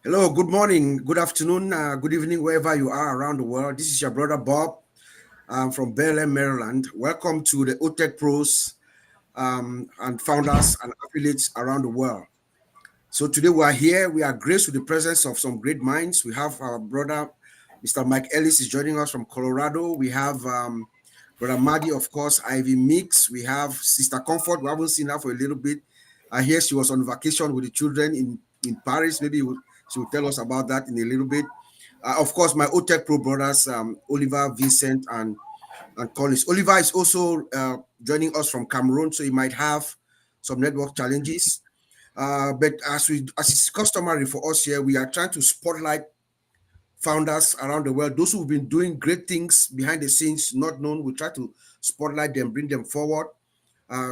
Hello, good morning, good afternoon, good evening, wherever you are around the world. This is your brother Bob from Bel Maryland. Welcome to the OTECH pros and founders and affiliates around the world. So today we are here. We are graced with the presence of some great minds. We have our brother, Mr. Mike Ellis, is joining us from Colorado. We have Brother Maddy, of course, Ivy Mix. We have Sister Comfort. We haven't seen her for a little bit. I hear she was on vacation with the children in Paris. Maybe she will tell us about that in a little bit. Of course, my OTECH Pro brothers, Oliver, Vincent, and Collins. Oliver is also joining us from Cameroon, so he might have some network challenges. But as is customary for us here, we are trying to spotlight founders around the world, those who've been doing great things behind the scenes, not known. We try to spotlight them, bring them forward,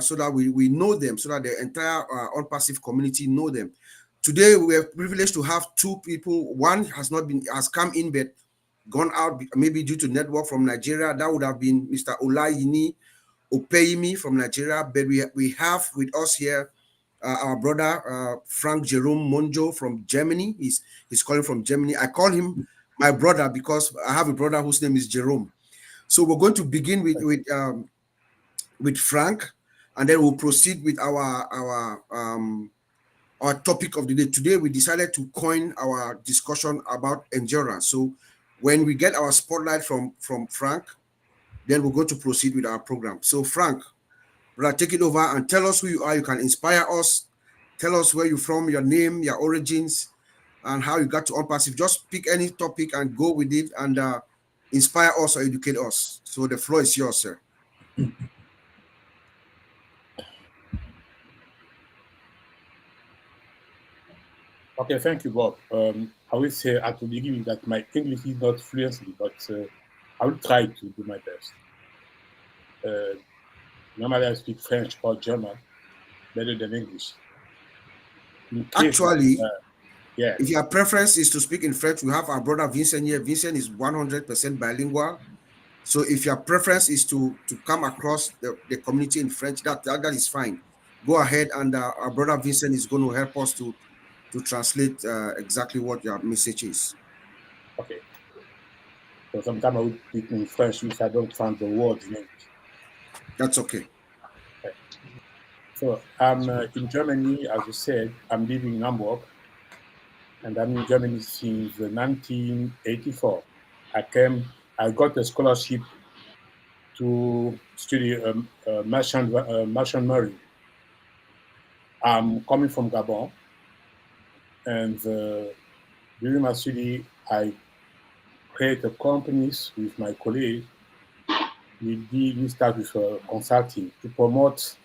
so that we know them, so that the entire ONPASSIVE community know them. Today, we are privileged to have two people. One has come in, but gone out, maybe due to network from Nigeria. That would have been Mr. Olayini Opeyemi from Nigeria. But we have with us here our brother Frank Jerome Monjo from Germany. He's calling from Germany. I call him my brother because I have a brother whose name is Jerome. So we're going to begin with Frank, and then we'll proceed with our topic of the day. Today we decided to coin our discussion about endurance. So when we get our spotlight from Frank, then we're going to proceed with our program. So Frank, brother, take it over and tell us who you are. You can inspire us. Tell us where you're from, your name, your origins, and how you got to ONPASSIVE. Just pick any topic and go with it and inspire us or educate us. So the floor is yours, sir. Okay, thank you, Bob. I will say at the beginning that my English is not fluently, but I will try to do my best. Normally, I speak French or German better than English. In case, Actually, yeah, if your preference is to speak in French, we have our brother Vincent here. Vincent is 100% bilingual. So if your preference is to come across the community in French, that is fine. Go ahead, and our brother Vincent is going to help us to translate exactly what your message is. okay. So sometimes I will speak in French if I don't find the words in English. That's okay. Okay. So I'm in Germany, as you said. I'm living in Hamburg, and I'm in Germany since 1984. I got a scholarship to study merchant marine. I'm coming from Gabon, and during my study, I created companies with my colleagues. We start with consulting to promote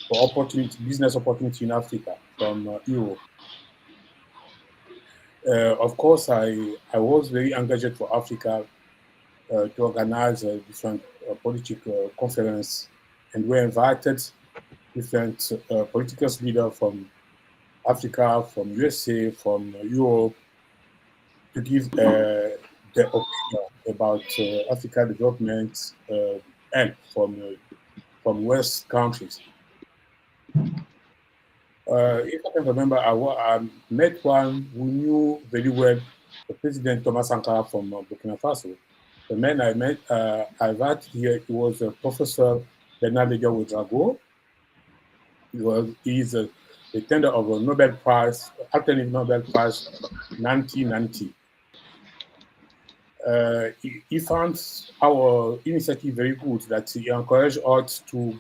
for business opportunity in Africa from Europe. Of course, I was very engaged for Africa to organize a different political conference, and we invited different political leaders from Africa, from USA, from Europe to give their opinion about Africa development and from West countries. If I can remember, I met one who knew very well the President Thomas Sankara from Burkina Faso. The man I met, I met here, he was a Professor Bernard Legault. He's the tender of a Nobel Prize, alternative Nobel Prize, 1990. He found our initiative very good, that he encouraged us to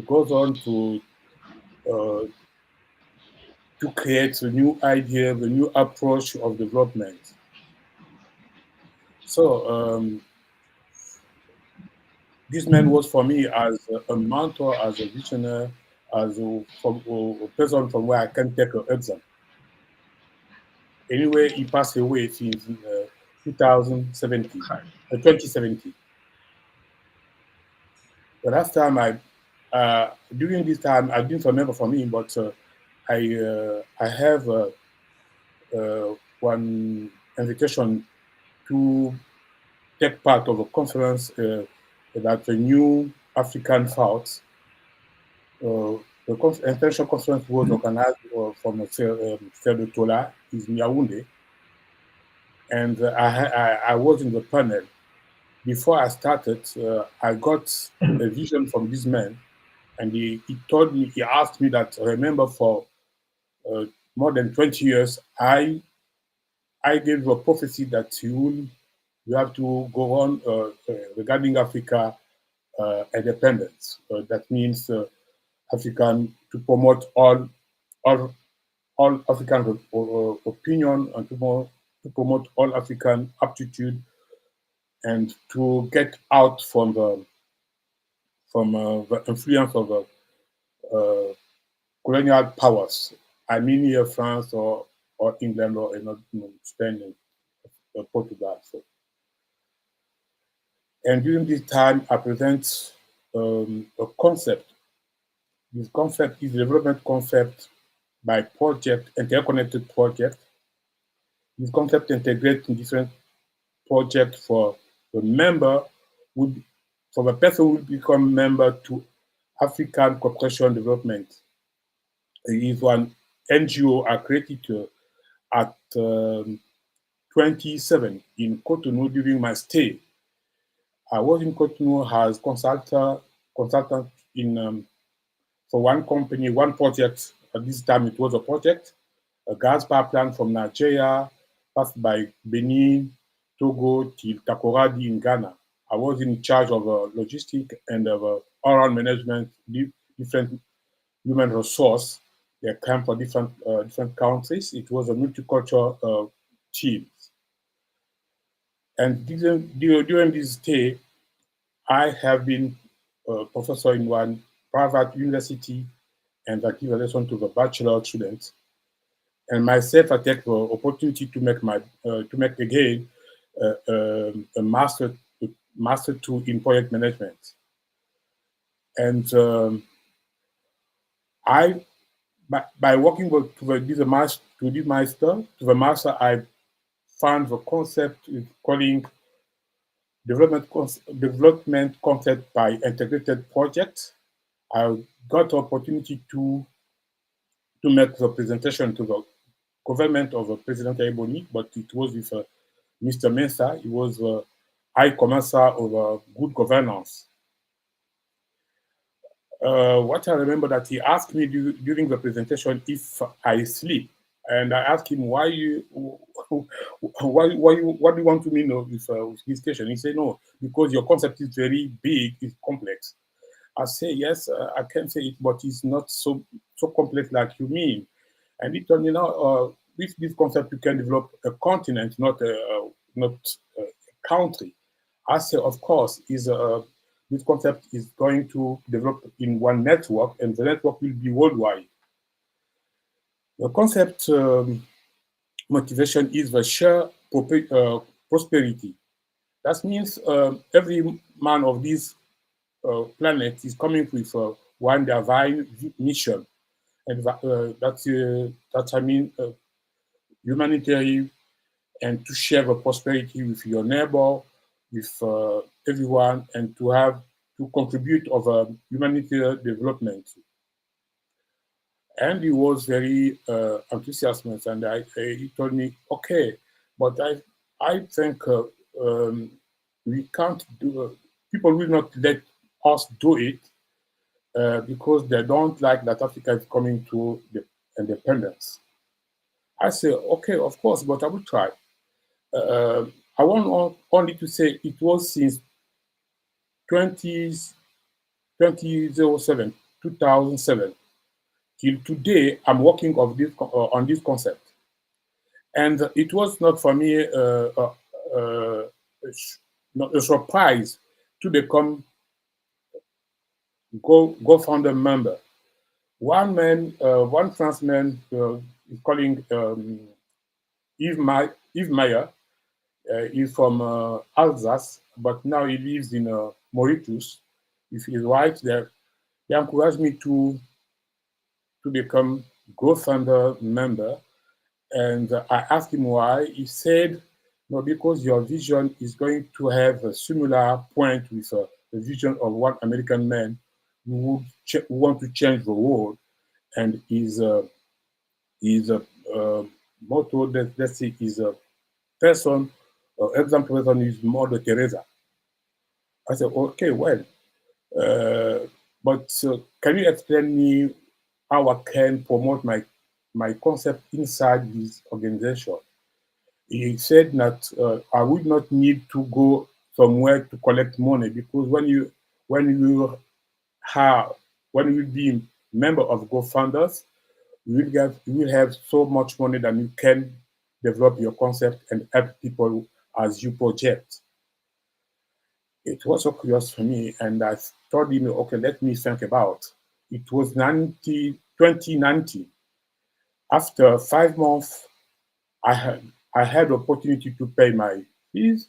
go on uh, to create a new idea, a new approach of development. So this man was for me as a mentor, as a visionary, as a person from where I can take an exam. Anyway, he passed away since 2017, 2017. The last time during this time, I didn't remember from him, but I have one invitation to take part of a conference about the new African thoughts. The international conference was organized from Fair de Tola, is Yaoundé. and I was in the panel. Before I started, I got a vision from this man, and he told me, he asked me that, remember, for uh, more than 20 years, I gave a prophecy that you have to go on regarding Africa independence. That means African to promote all all African opinion and to promote all African aptitude and to get out from the influence of colonial powers. I mean here France or England or Spain and Portugal. So, and during this time, I present a concept. This concept is a development concept by project, interconnected project. This concept integrates in different projects for the member would for the person who will become member to African Cooperation Development. It is one NGO I created at 27 in Cotonou during my stay. I was in Cotonou as consultant in for one company, one project. At this time, it was a project, a gas power plant from Nigeria, passed by Benin, Togo till Takoradi in Ghana. I was in charge of logistics and of all management, different human resource. They came from different countries. It was a multicultural team. And during this stay, I have been a professor in one private university and I give a lesson to the bachelor students. And myself, I take the opportunity to make again a master two in project management. And I by working to the master, I found the concept is calling development concept by integrated project. I got the opportunity to make the presentation to the government of President Ebony, but it was with Mr. Mensah. He was the High Commissioner of Good Governance. What I remember that he asked me during the presentation if I sleep, and I asked him what do you want to mean with this question? He said no, because your concept is very big, it's complex. I say yes, I can say it, but it's not so complex like you mean. And he told me now, with this concept you can develop a continent, not a country. I say, of course, this concept is going to develop in one network, and the network will be worldwide. The concept motivation is the shared prosperity. That means every man of this planet is coming with one divine mission, and that I mean humanitarian, and to share the prosperity with your neighbor, with everyone, and to contribute of humanitarian development. And he was very enthusiastic, and he told me, okay, but I think we can't do. People will not let us do it because they don't like that Africa is coming to the independence. I say, okay, of course, but I will try. I want only to say it was since 20, 2007, 2007 till today. I'm working on this concept, and it was not for me not a surprise to become go-founder member. One Frenchman is calling Yves Meyer. He's from Alsace, but now he lives in Mauritius. If he's right, they encouraged me to become co-founder member. And I asked him why. He said, no, because your vision is going to have a similar point with the vision of one American man who want to change the world. And his motto, let's say, is person, example person is Mother Teresa. I said, okay, well, but can you explain me how I can promote my concept inside this organization? He said that I would not need to go somewhere to collect money because when you have when you be member of GoFunders, you will have so much money that you can develop your concept and help people as you project. It was so curious for me, and I told him, okay, let me think about. It was 2019. After 5 months, I had I had the opportunity to pay my fees,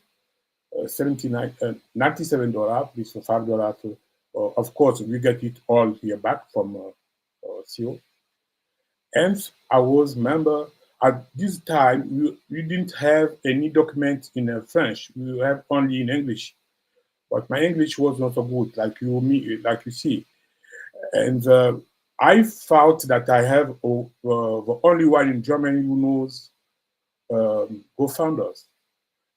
79, $97, this for $5. Of course, we get it all here back from CO. And I was member at this time. We didn't have any document in French. We have only in English. But my English was not so good, like you see. And I thought that I have the only one in Germany who knows co-founders.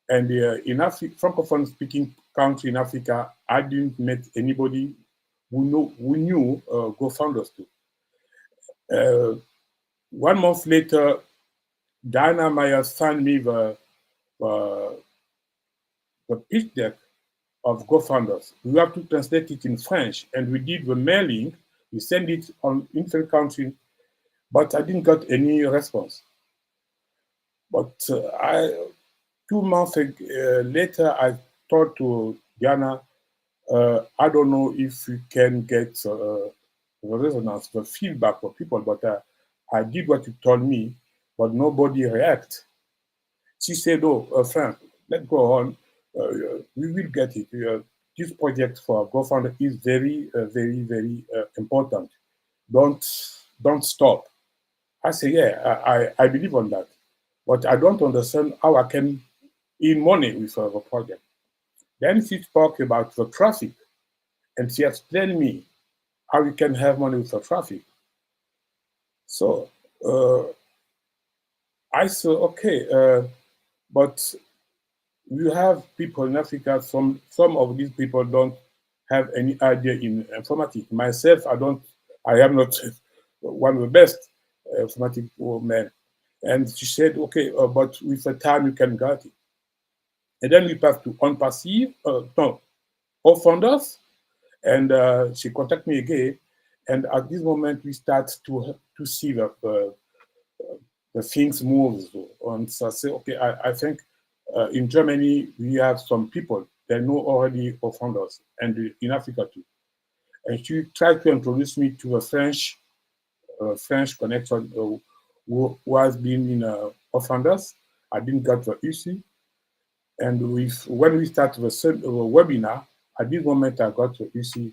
And in francophone speaking country in Africa, I didn't meet anybody who knew co-founders too. 1 month later, Diana Meyer sent me the, the pitch deck of co-founders. We have to translate it in French, and we did the mailing. We sent it on infant country, but I didn't get any response. But 2 months later, I talked to Diana. I don't know if we can get the resonance, the feedback for people, but I did what you told me, but nobody react. She said, "Oh, Frank, let's go on. We will get it. This project for GoFundMe is very, very, very important. Don't don't stop." I say, "Yeah, I believe on that, but I don't understand how I can earn money with the project." Then she spoke about the traffic, and she explained me how you can have money with the traffic. So I said, okay, but you have people in Africa. Some of these people don't have any idea in informatics. Myself, I am not one of the best informatic men. And she said, okay, but with the time you can get it. And then we passed to ONPASSIVE, no, all founders, and she contacted me again. And at this moment, we start to see the things move. And so I say, okay, I think in Germany, we have some people that know already of founders, and in Africa too. And she tried to introduce me to a French connection who has been in founders. I didn't get the issue. And when we started the webinar, at this moment I got the issue.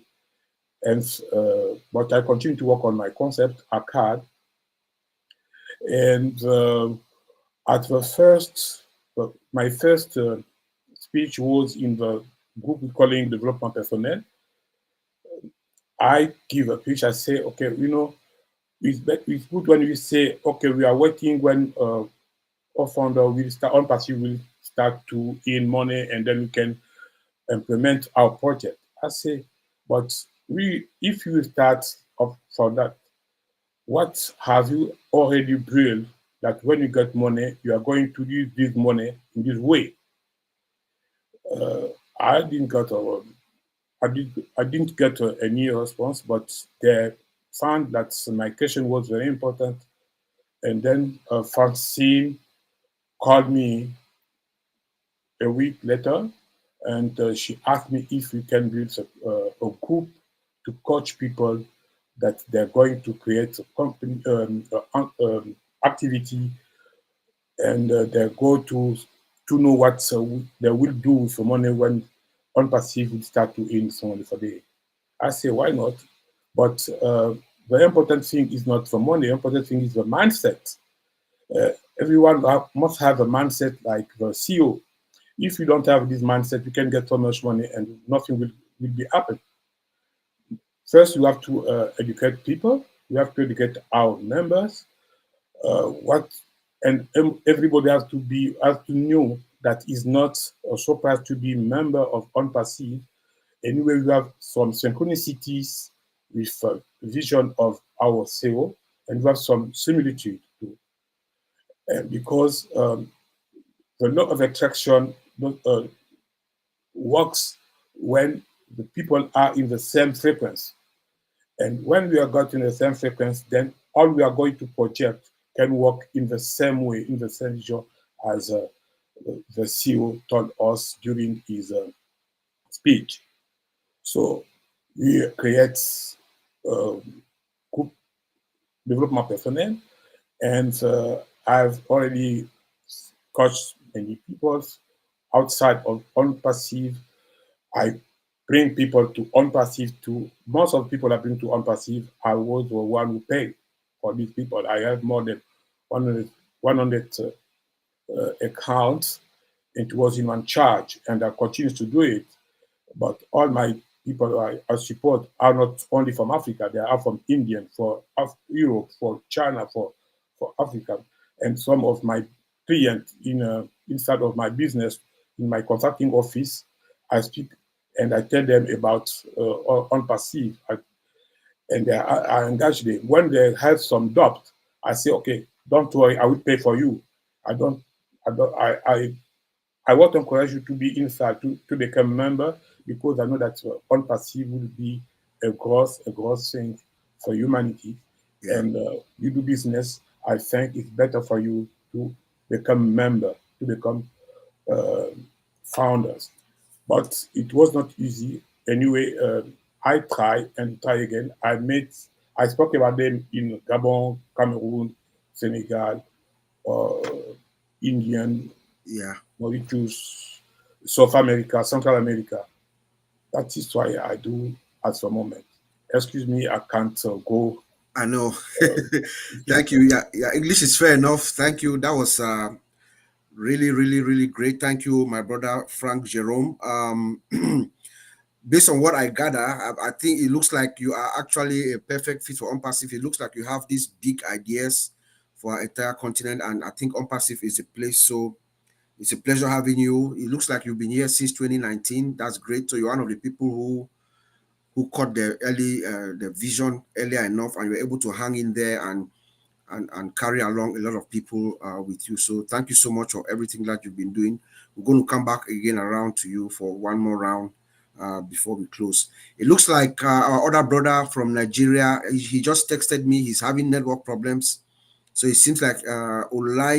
And but I continue to work on my concept, a card. And at the first, my first speech was in the group we calling development personnel. I give a pitch. I say, okay, it's good when we say, okay, we are waiting when our founder will start, ONPASSIVE will start to earn money, and then we can implement our project. I say, but if you start up for that, what have you already built that when you get money, you are going to use this money in this way? I didn't get I didn't get any response, but they found that my question was very important. And then Francine called me a week later, and she asked me if we can build a group to coach people that they're going to create a company activity, and they go to know what they will do with the money when ONPASSIVE will start to earn some money for the. I say, why not? But the important thing is not the money. The important thing is the mindset. Everyone must have a mindset like the CEO. If you don't have this mindset, you can get so much money and nothing will be happen. First, you have to educate people. You have to educate our members. What and everybody has to know that is not a surprise to be member of ONPASSIVE. Anyway, we have some synchronicities with vision of our CEO, and we have some similitude too. And because the law of attraction works when the people are in the same frequency. And when we are got in the same frequency, then all we are going to project can work in the same way, in the same genre as the CEO told us during his speech. So we create group development personnel, and I've already coached many people outside of ONPASSIVE. I bring people to ONPASSIVE too. Most of the people I bring to ONPASSIVE, I was the one who paid for these people. I have more than 100 accounts. It was in one charge, and I continue to do it. But all my people I support are not only from Africa; they are from India, for Europe, for China, for Africa, and some of my clients inside of my business, in my consulting office, I speak and I tell them about ONPASSIVE, and I engage them. When they have some doubt, I say, okay, don't worry, I will pay for you. I don't, I don't, I want to encourage you to be inside, to become a member, because I know that ONPASSIVE will be a gross thing for humanity. Yeah, And you do business, I think it's better for you to become a member, to become uh, founders. But it was not easy. Anyway, I try and try again. I spoke about them in Gabon, Cameroon, Senegal, uh, Indian, yeah. Mauritius, South America, Central America. That is why I do at the moment. Excuse me, I can't go I know. Thank you. deeper. Yeah, yeah. English is fair enough. Thank you. That was really, really, really great. Thank you, my brother Frank Jerome. Based on what I gather, I think it looks like you are actually a perfect fit for Unpassive. It looks like you have these big ideas for our entire continent, and I think Unpassive is a place. So it's a pleasure having you. It looks like you've been here since 2019. That's great. So you're one of the people who caught the the vision earlier enough, and you're able to hang in there and carry along a lot of people with you. So thank you so much for everything that you've been doing. We're going to come back again around to you for one more round before we close. It looks like our other brother from Nigeria, he just texted me. He's having network problems. So it seems like Olapemi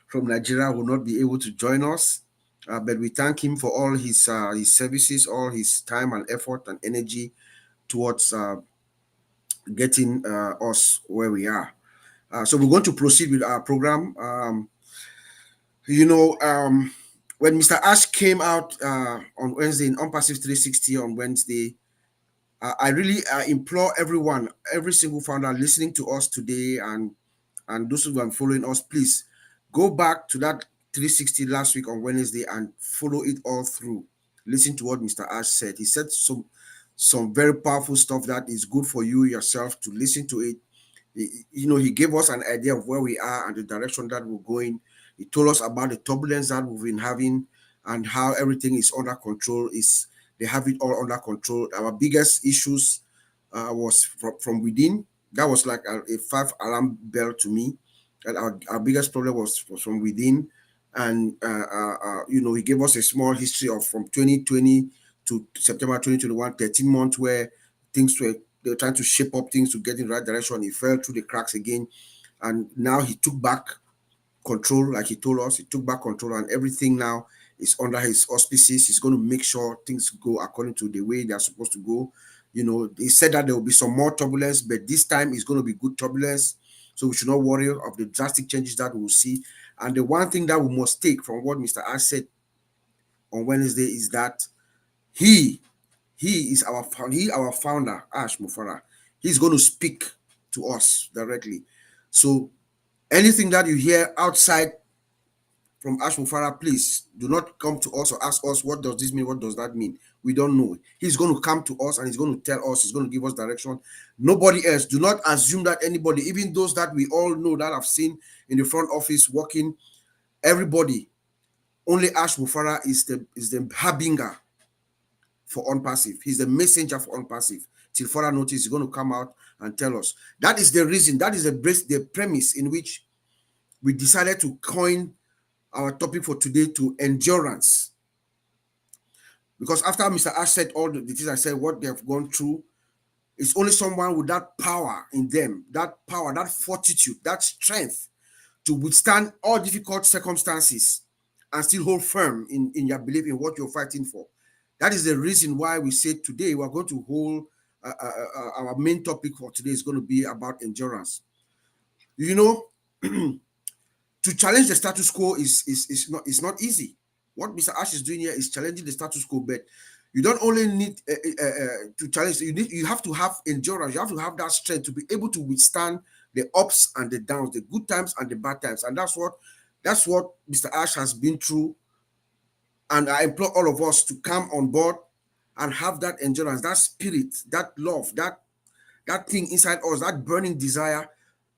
from Nigeria will not be able to join us. But we thank him for all his services, all his time and effort and energy towards getting us where we are. So we're going to proceed with our program. You know, when Mr. Ash came out on Wednesday in Unpassive 360 on Wednesday, I really implore everyone, every single founder listening to us today, and those who are following us, please go back to that 360 last week on Wednesday and follow it all through. Listen to what Mr. Ash said. He said some very powerful stuff that is good for you yourself to listen to it. He gave us an idea of where we are and the direction that we're going. He told us about the turbulence that we've been having and how everything is under control. They have it all under control. Our biggest issues was from within. That was like a five-alarm bell to me. And our biggest problem was from within. And he gave us a small history of from 2020 to September 2021, 13 months where things were they were trying to shape up things to get in the right direction. He fell through the cracks again. And now he took back control, like he told us. He took back control, and everything now is under his auspices. He's going to make sure things go according to the way they're supposed to go. He said that there will be some more turbulence, but this time it's going to be good turbulence. So we should not worry of the drastic changes that we'll see. And the one thing that we must take from what Mr. Ash said on Wednesday is that he is our founder, Ash Mufara. He's going to speak to us directly. So anything that you hear outside from Ash Mufara, please do not come to us or ask us, what does this mean? What does that mean? We don't know. He's going to come to us and he's going to tell us, he's going to give us direction. Nobody else. Do not assume that anybody, even those that we all know that I've seen in the front office working, everybody, only Ash Mufara is the harbinger for Unpassive. He's the messenger for Unpassive. Till further notice, he's going to come out and tell us. That is the reason, that is the premise in which we decided to coin our topic for today to endurance. Because after Mr. Ash said all the things I said, what they have gone through, it's only someone with that power in them, that power, that fortitude, that strength to withstand all difficult circumstances and still hold firm in your belief in what you're fighting for. That is the reason why we say today we're going to hold our main topic for today is going to be about endurance. You know, to challenge the status quo is not easy. What Mr. Ash is doing here is challenging the status quo, but you don't only need to challenge. You have to have endurance. You have to have that strength to be able to withstand the ups and the downs, the good times and the bad times, and that's what Mr. Ash has been through. And I implore all of us to come on board and have that endurance, that spirit, that love, that thing inside us, that burning desire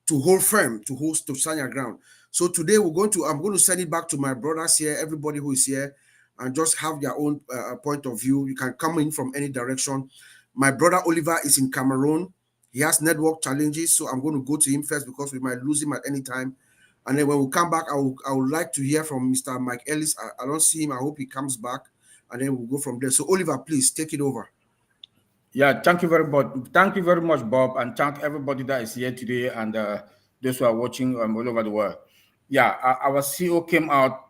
to hold firm, to stand your ground. So today I'm going to send it back to my brothers here, everybody who is here, and just have their own point of view. You can come in from any direction. My brother Oliver is in Cameroon. He has network challenges, so I'm going to go to him first because we might lose him at any time. And then when we come back, I would like to hear from Mr. Mike Ellis. I don't see him. I hope he comes back, and then we'll go from there. So Oliver, please take it over. Yeah, thank you very much. Thank you very much, Bob, and thank everybody that is here today and those who are watching all over the world. Yeah, our CEO came out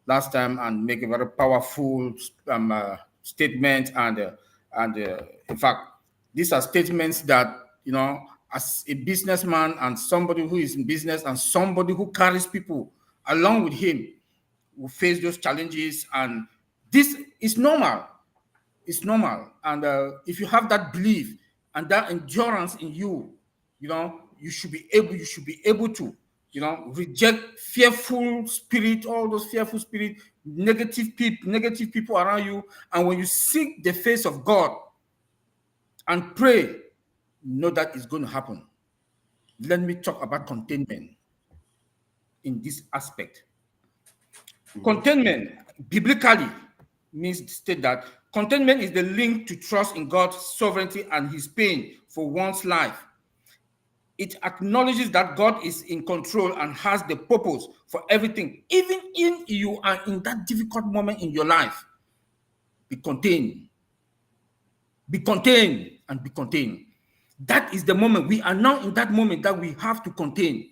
last time and make a very powerful statement, and in fact, these are statements that, you know, as a businessman and somebody who is in business and somebody who carries people along with him, will face those challenges, and this is normal. It's normal. And if you have that belief and that endurance in you, you know, you should be able to, you know, reject fearful spirit, all those fearful spirit, negative people around you. And when you seek the face of God and pray, know that it's going to happen. Let me talk about containment in this aspect. Containment, biblically, means to state that containment is the link to trust in God's sovereignty and his pain for one's life. It acknowledges that God is in control and has the purpose for everything, even if you are in that difficult moment in your life. Be contained. Be contained and be contained. That is the moment. We are now in that moment that we have to contain.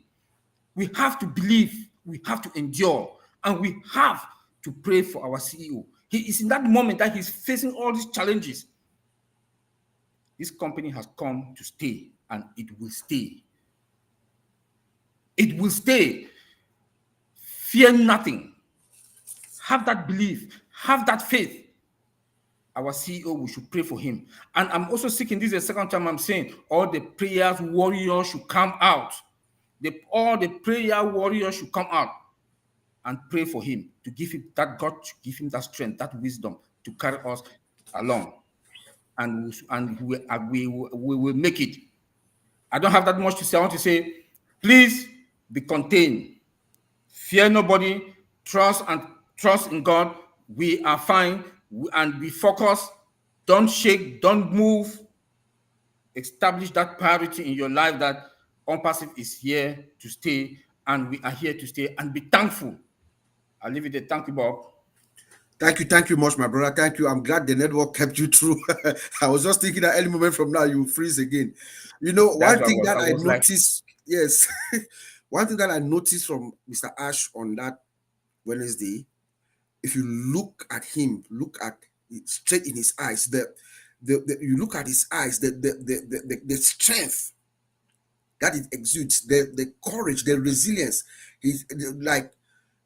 We have to believe. We have to endure. And we have to pray for our CEO. He is in that moment that he's facing all these challenges. This company has come to stay, and it will stay. It will stay. Fear nothing. Have that belief. Have that faith. Our CEO, we should pray for him. And I'm also seeking, this is the second time I'm saying, all the prayers warriors should come out. All the prayer warriors should come out and pray for him, to give him that God, to give him that strength, that wisdom to carry us along. And we will make it. I don't have that much to say. I want to say, please be contained. Fear nobody. Trust in God. We are fine. And be focused. Don't shake. Don't move. Establish that priority in your life that Unpassive is here to stay, and we are here to stay, and be thankful. I'll leave it there. Thank you, Bob. Thank you much, my brother. Thank you. I'm glad the network kept you through. I was just thinking that any moment from now you freeze again. You know, one thing that I noticed, yes, one thing that I noticed from Mr. Ash on that Wednesday, if you look at him, look at it straight in his eyes, you look at his eyes, the strength that it exudes, the courage, the resilience. He's like,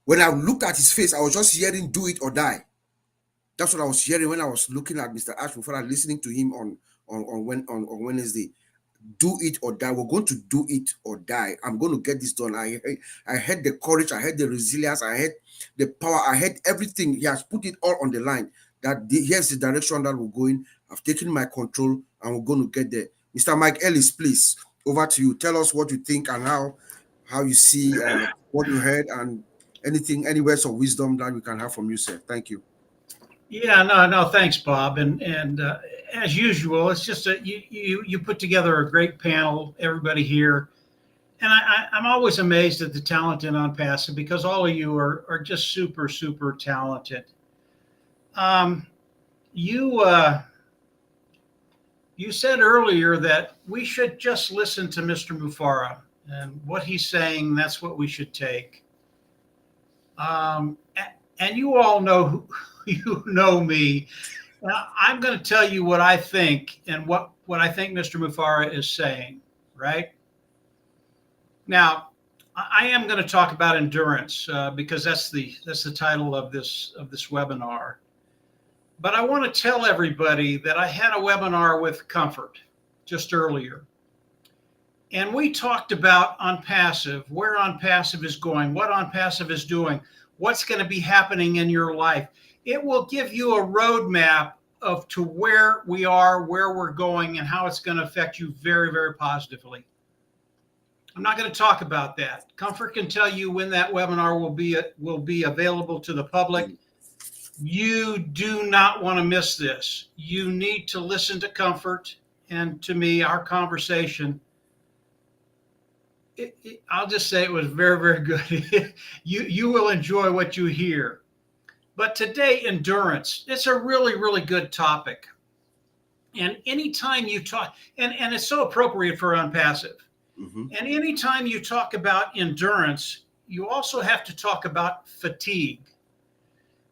when I looked at his face, I was just hearing "do it or die." That's what I was hearing when I was looking at Mr. Ash before listening to him on Wednesday. do it or die. We're going to do it or die. I'm going to get this done. I had the courage, I had the resilience, I had the power, I had everything. He has put it all on the line. Here's the direction that we're going. I've taken my control and we're going to get there. Mr. Mike Ellis, please, over to you. Tell us what you think and how you see what you heard, and any words of wisdom that we can have from you, sir. Thank you. Yeah, no, thanks, Bob. And as usual, it's just you put together a great panel, everybody here, and I'm always amazed at the talent in ONPASSIVE, because all of you are just super, super talented. You said earlier that we should just listen to Mr. Mufara, and what he's saying, that's what we should take. And you all know, you know me. I'm going to tell you what I think and what I think Mr. Mufara is saying, right? Now, I am going to talk about endurance because that's the title of this webinar. But I want to tell everybody that I had a webinar with Comfort just earlier. And we talked about ONPASSIVE, where ONPASSIVE is going, what ONPASSIVE is doing, what's going to be happening in your life. It will give you a roadmap to where we are, where we're going, and how it's going to affect you very, very positively. I'm not going to talk about that. Comfort can tell you when that webinar will be available to the public. You do not want to miss this. You need to listen to Comfort and to me, our conversation. I'll just say it was very, very good. You will enjoy what you hear. But today, endurance, it's a really, really good topic. And anytime you talk, and it's so appropriate for ONPASSIVE. Mm-hmm. And anytime you talk about endurance, you also have to talk about fatigue,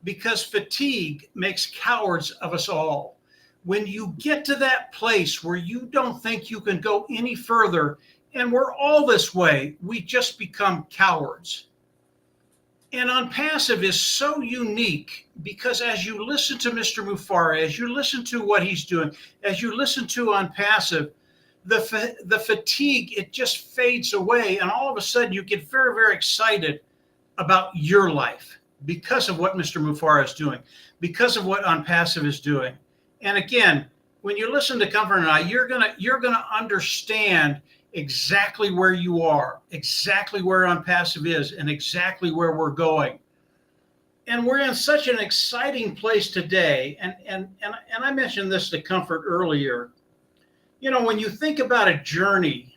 because fatigue makes cowards of us all. When you get to that place where you don't think you can go any further, and we're all this way, we just become cowards. And ONPASSIVE is so unique because as you listen to Mr. Mufara, as you listen to what he's doing, as you listen to ONPASSIVE, the fatigue, it just fades away. And all of a sudden you get very, very excited about your life because of what Mr. Mufara is doing, because of what ONPASSIVE is doing. And again, when you listen to Comfort and I, you're gonna understand exactly where you are, exactly where ONPASSIVE is, and exactly where we're going. And we're in such an exciting place today. And I mentioned this to Comfort earlier. You know, when you think about a journey,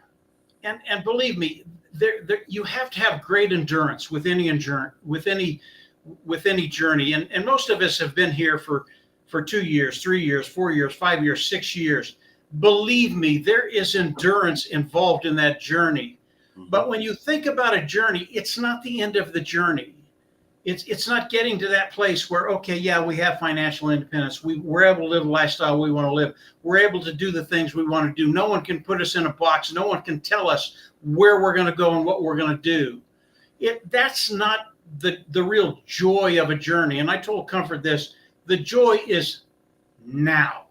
and believe me, you have to have great endurance with any journey. And most of us have been here for 2 years, 3 years, 4 years, 5 years, 6 years. Believe me, there is endurance involved in that journey. Mm-hmm. But when you think about a journey, it's not the end of the journey. It's not getting to that place where, okay, yeah, we have financial independence. We're able to live the lifestyle we want to live. We're able to do the things we want to do. No one can put us in a box. No one can tell us where we're going to go and what we're going to do. That's not the real joy of a journey. And I told Comfort this, the joy is now.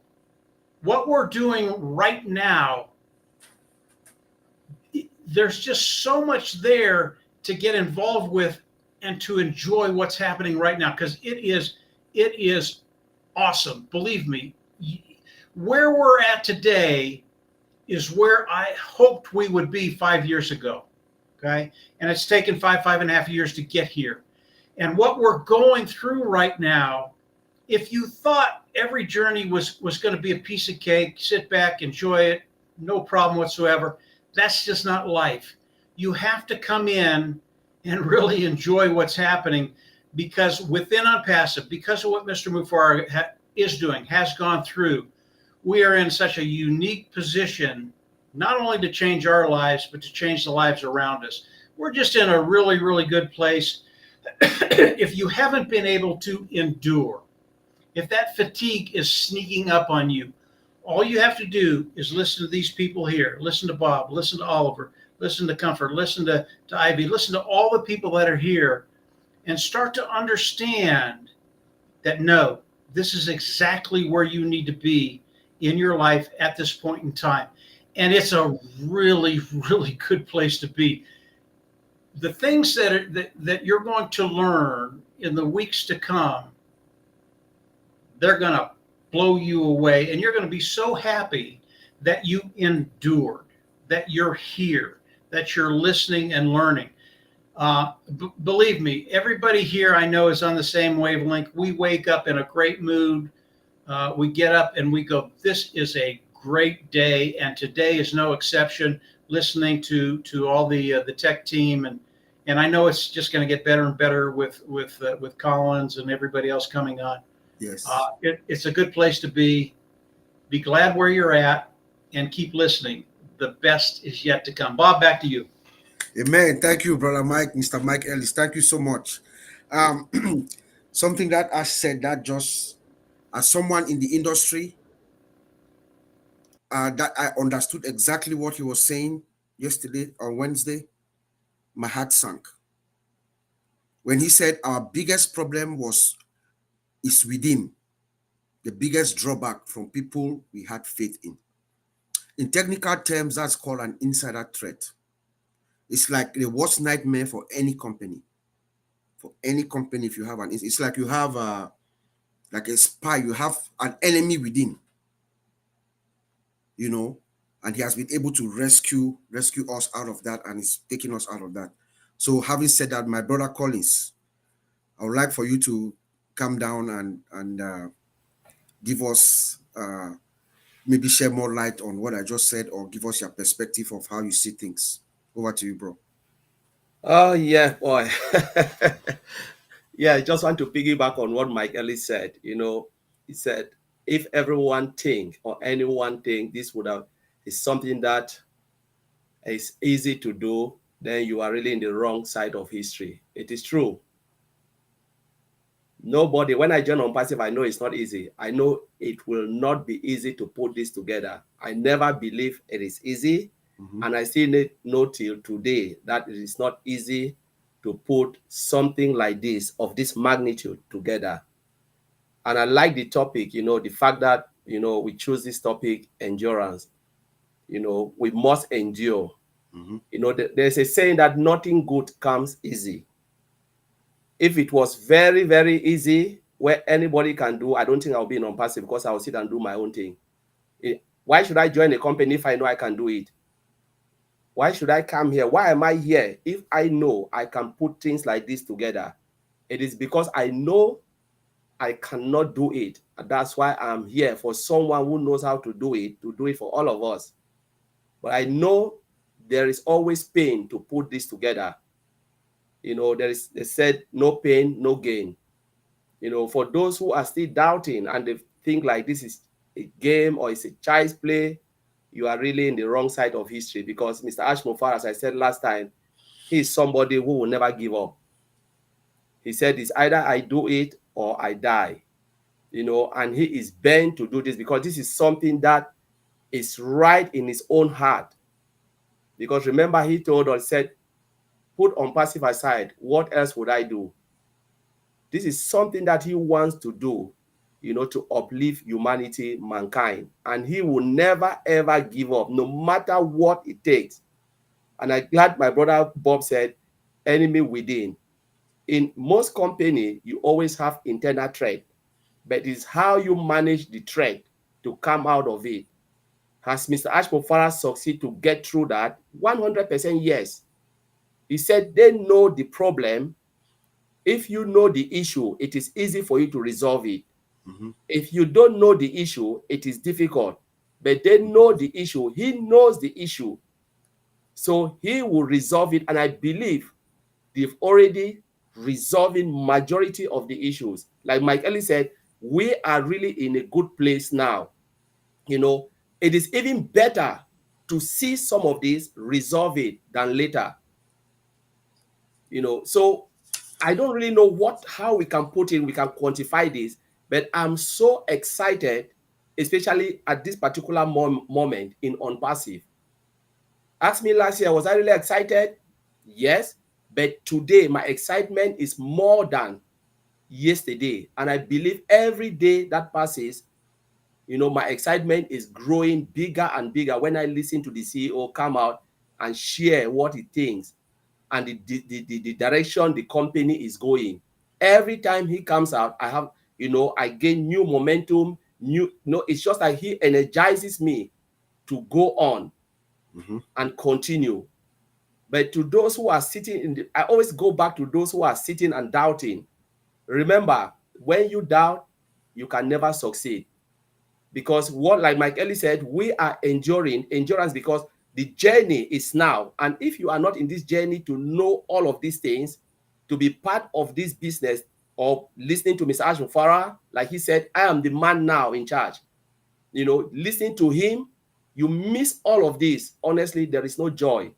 What we're doing right now, there's just so much there to get involved with and to enjoy what's happening right now, because it is awesome. Believe me, where we're at today is where I hoped we would be 5 years ago. Okay. And it's taken 5.5 years to get here. And what we're going through right now, if you thought every journey was going to be a piece of cake, sit back, enjoy it, no problem whatsoever, that's just not life. You have to come in and really enjoy what's happening, because within ONPASSIVE, because of what Mr. Mufara is doing, has gone through, we are in such a unique position, not only to change our lives, but to change the lives around us. We're just in a really, really good place. If you haven't been able to endure, if that fatigue is sneaking up on you, all you have to do is listen to these people here. Listen to Bob, listen to Oliver, listen to Comfort, listen to Ivy, listen to all the people that are here, and start to understand that, no, this is exactly where you need to be in your life at this point in time. and it's a really, really good place to be. The things that you're going to learn in the weeks to come, they're going to blow you away, and you're going to be so happy that you endured, that you're here, that you're listening and learning. Believe me, everybody here I know is on the same wavelength. We wake up in a great mood. We get up and we go, this is a great day, and today is no exception. Listening to all the tech team, and I know it's just going to get better and better with Collins and everybody else coming on. Yes. It's a good place to be. Be glad where you're at and keep listening. The best is yet to come. Bob, back to you. Amen. Thank you, Brother Mike, Mr. Mike Ellis. Thank you so much. Um, Something that I said that just as someone in the industry, that I understood exactly what he was saying yesterday on Wednesday, my heart sank. When he said our biggest problem is within, the biggest drawback from people we had faith in. In technical terms, that's called an insider threat. It's like the worst nightmare for any company. For any company, if you have it's like you have like a spy, you have an enemy within, and he has been able to rescue us out of that, and is taking us out of that. So having said that, my brother Collins, I would like for you to come down and give us maybe share more light on what I just said, or give us your perspective of how you see things. Over to you, bro. Oh, yeah, boy. Yeah, I just want to piggyback on what Mike Ellis said. He said, if everyone think or anyone think this is something that is easy to do, then you are really in the wrong side of history. It is true. Nobody, when I join ONPASSIVE, I know it's not easy. I know it will not be easy to put this together. I never believe it is easy. Mm-hmm. And I still know till today that it is not easy to put something like this, of this magnitude, together. And I like the topic, the fact that, we choose this topic, endurance. We must endure. Mm-hmm. There's a saying that nothing good comes easy. If it was very, very easy, where anybody can do, I don't think I'll be in ONPASSIVE, because I'll sit and do my own thing. Why should I join a company if I know I can do it? Why should I come here? Why am I here if I know I can put things like this together? It is because I know I cannot do it. And that's why I'm here, for someone who knows how to do it for all of us. But I know there is always pain to put this together. They said, no pain, no gain. For those who are still doubting and they think like this is a game or it's a child's play, you are really in the wrong side of history, because Mr. Ashmofar, as I said last time, he is somebody who will never give up. He said, it's either I do it or I die, and he is bent to do this, because this is something that is right in his own heart. Because remember, he told us, said, put ONPASSIVE aside, what else would I do? This is something that he wants to do, to uplift humanity, mankind. And he will never, ever give up, no matter what it takes. And I'm glad my brother Bob said, enemy within. In most companies, you always have internal threat, but it's how you manage the threat to come out of it. Has Mr. Ashmofara succeeded to get through that? 100% yes. He said they know the problem. If you know the issue, it is easy for you to resolve it. Mm-hmm. If you don't know the issue, it is difficult. But they know the issue. He knows the issue. So he will resolve it. And I believe they've already resolving majority of the issues. Like Mike Ellis said, we are really in a good place now. It is even better to see some of this, resolve it, than later. So I don't really know how we can put in, we can quantify this, but I'm so excited, especially at this particular moment in ONPASSIVE. Ask me last year, was I really excited? Yes, but today my excitement is more than yesterday. And I believe every day that passes, You know, my excitement is growing bigger and bigger when I listen to the CEO come out and share what he thinks and the direction the company is going. Every time he comes out, I have, you know, I gain new momentum, it's just like he energizes me to go on and continue. But to those who are sitting I always go back to those who are sitting and doubting. Remember, when you doubt, you can never succeed. Because what, like Mike Ellie said, we are enduring endurance because the journey is now. And if you are not in this journey to know all of these things, to be part of this business or listening to Mr. Ashmufara, like he said, I am the man now in charge. You know, listening to him, you miss all of this. Honestly, there is no joy.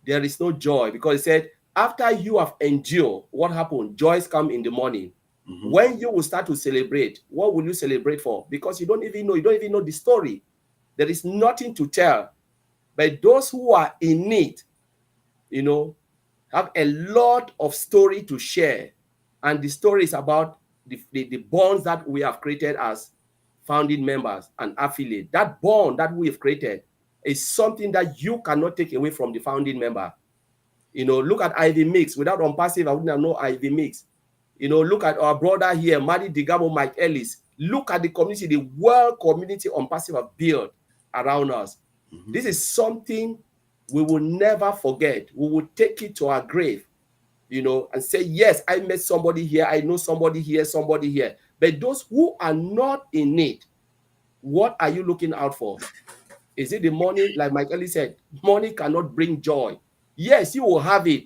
There is no joy because he said, after you have endured, what happened? Joys come in the morning. When you will start to celebrate, what will you celebrate for? Because you don't even know the story. There is nothing to tell. But those who are in need, you know, have a lot of story to share. And the story is about the bonds that we have created as founding members and affiliate. That bond that we have created is something that you cannot take away from the founding member. You know, look at Ivy Mix. Without Unpassive, I wouldn't have known Ivy Mix. You know, look at our brother here, Madi Digabo, Mike Ellis. Look at the community, the world community Unpassive have built around us. This is something we will never forget. We will take it to our grave, you know, and say, yes, I met somebody here. I know somebody here, somebody here. But those who are not in need, what are you looking out for? Is it the money? Like Mike Ellis said, money cannot bring joy. Yes, you will have it.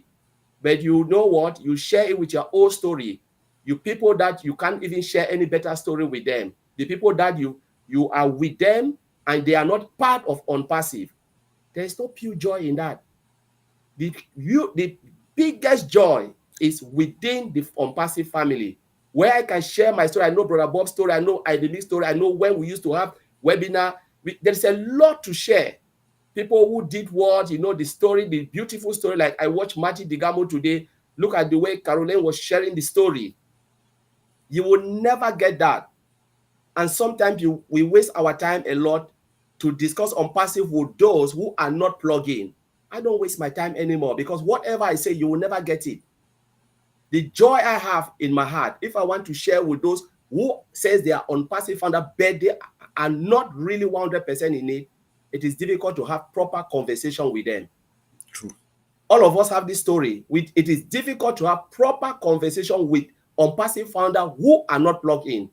But you know what? You share it with your own story. You people that you can't even share any better story with them. The people that you are with them and they are not part of Unpassive. There's no pure joy in that. The biggest joy is within the Unpassive family, where I can share my story. I know Brother Bob's story. I know Idemic's story. I know when we used to have webinar. There's a lot to share. People who did what, you know, the story, the beautiful story. Like I watched Marty Digamo today. Look at the way Caroline was sharing the story. You will never get that. And sometimes we waste our time a lot to discuss Unpassive with those who are not plugged in. I don't waste my time anymore because whatever I say, you will never get it. The joy I have in my heart, if I want to share with those who says they are Unpassive founder, but they are not really 100% in it, it is difficult to have proper conversation with them. True. All of us have this story. It is difficult to have proper conversation with Unpassive founder who are not plugged in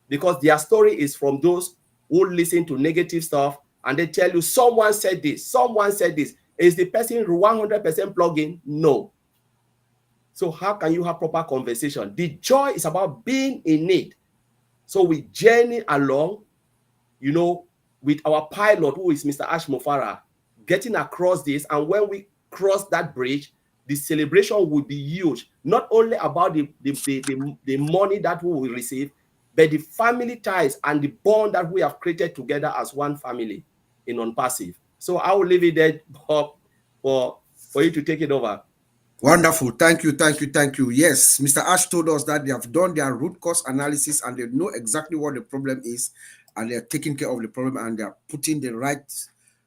because their story is from those who listen to negative stuff and they tell you someone said this, someone said this. Is the person 100% plugged in? No. So how can you have proper conversation? The joy is about being in it. So we journey along, you know, with our pilot, who is Mr. Ashmufara, getting across this. And when we cross that bridge, the celebration will be huge. Not only about the money that we will receive, but the family ties and the bond that we have created together as one family in Unpassive. So I will leave it there, Bob, for you to take it over. Wonderful. Thank you. Thank you. Thank you. Yes, Mr. Ash told us that they have done their root cause analysis and they know exactly what the problem is and they're taking care of the problem and they're putting the right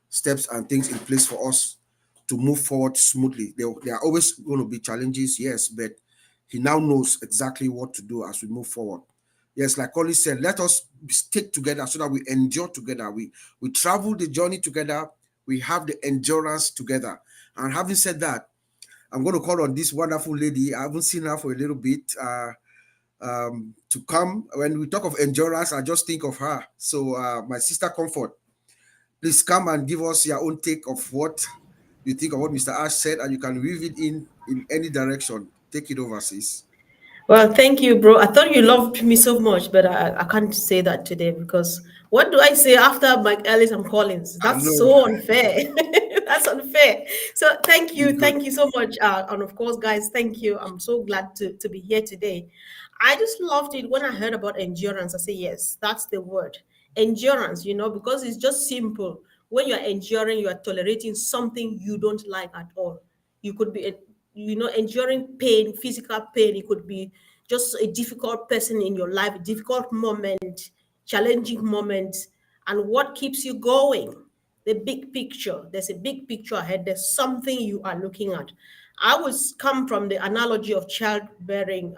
steps and things in place for us to move forward smoothly. There are always going to be challenges, yes, but he now knows exactly what to do as we move forward. Yes, like Colin said, let us stick together so that we endure together. We travel the journey together. We have the endurance together. And having said that, I'm going to call on this wonderful lady. I haven't seen her for a little bit to come. When we talk of endurance, I just think of her. So my sister Comfort, please come and give us your own take of what you think of what Mr. Ash said, and you can weave it in any direction. Take it over, sis. Well, thank you, bro. I thought you loved me so much, but I can't say that today because what do I say after Mike Ellis and Collins? I That's know. so unfair. That's unfair. So thank Good. you so much. And of course, guys, thank you. I'm so glad to be here today. I just loved it when I heard about endurance. I say, yes, that's the word. Endurance, because it's just simple. When you're enduring, you are tolerating something you don't like at all. You could be enduring pain, physical pain. It could be just a difficult person in your life, a difficult moment. challenging moments, and what keeps you going. The big picture. There's a big picture ahead. There's something you are looking at. I will come from the analogy of childbearing.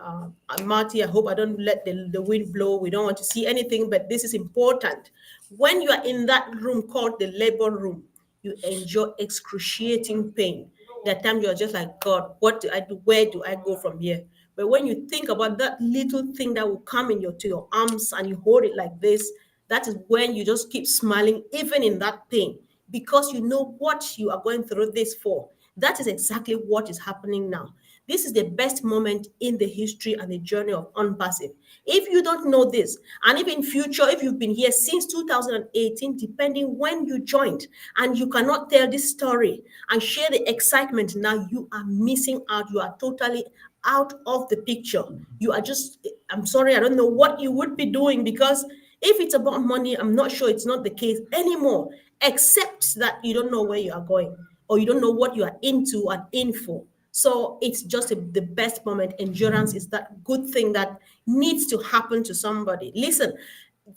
Marty, I hope I don't let the wind blow. We don't want to see anything, but this is important. When you are in that room called the labor room, you enjoy excruciating pain. That time you're just like, God, what do I do? Where do I go from here? But when you think about that little thing that will come in to your arms and you hold it like this, that is when you just keep smiling, even in that pain, because you know what you are going through this for. That is exactly what is happening now. This is the best moment in the history and the journey of Unpassive. If you don't know this, and if in future, if you've been here since 2018, depending when you joined, and you cannot tell this story and share the excitement now, you are missing out. You are totally out of the picture. You are just, I'm sorry, I don't know what you would be doing, because if it's about money, I'm not sure it's not the case anymore, except that you don't know where you are going, or you don't know what you are into and in for. So it's just the best moment. Endurance is that good thing that needs to happen to somebody. Listen,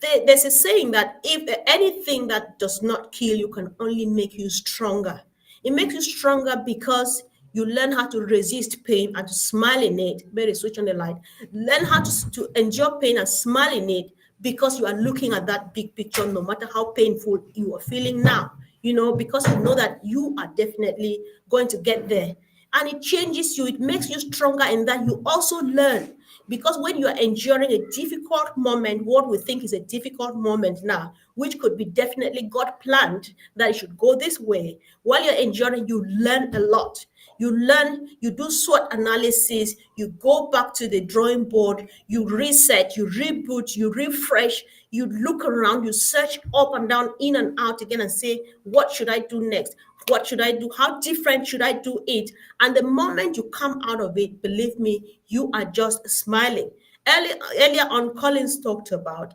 there's a saying that if anything that does not kill you can only make you stronger. It makes you stronger because you learn how to resist pain and to smile in it. Better switch on the light. Learn how to endure pain and smile in it, because you are looking at that big picture, no matter how painful you are feeling now, because you know that you are definitely going to get there. And it changes you, it makes you stronger in that you also learn. Because when you are enduring a difficult moment, what we think is a difficult moment now, which could be definitely God planned that it should go this way, while you're enduring, you learn a lot. You learn, you do SWOT analysis, you go back to the drawing board, you reset, you reboot, you refresh, you look around, you search up and down, in and out again, and say, what should I do next? What should I do? How different should I do it? And the moment you come out of it, believe me, you are just smiling. Earlier on, Collins talked about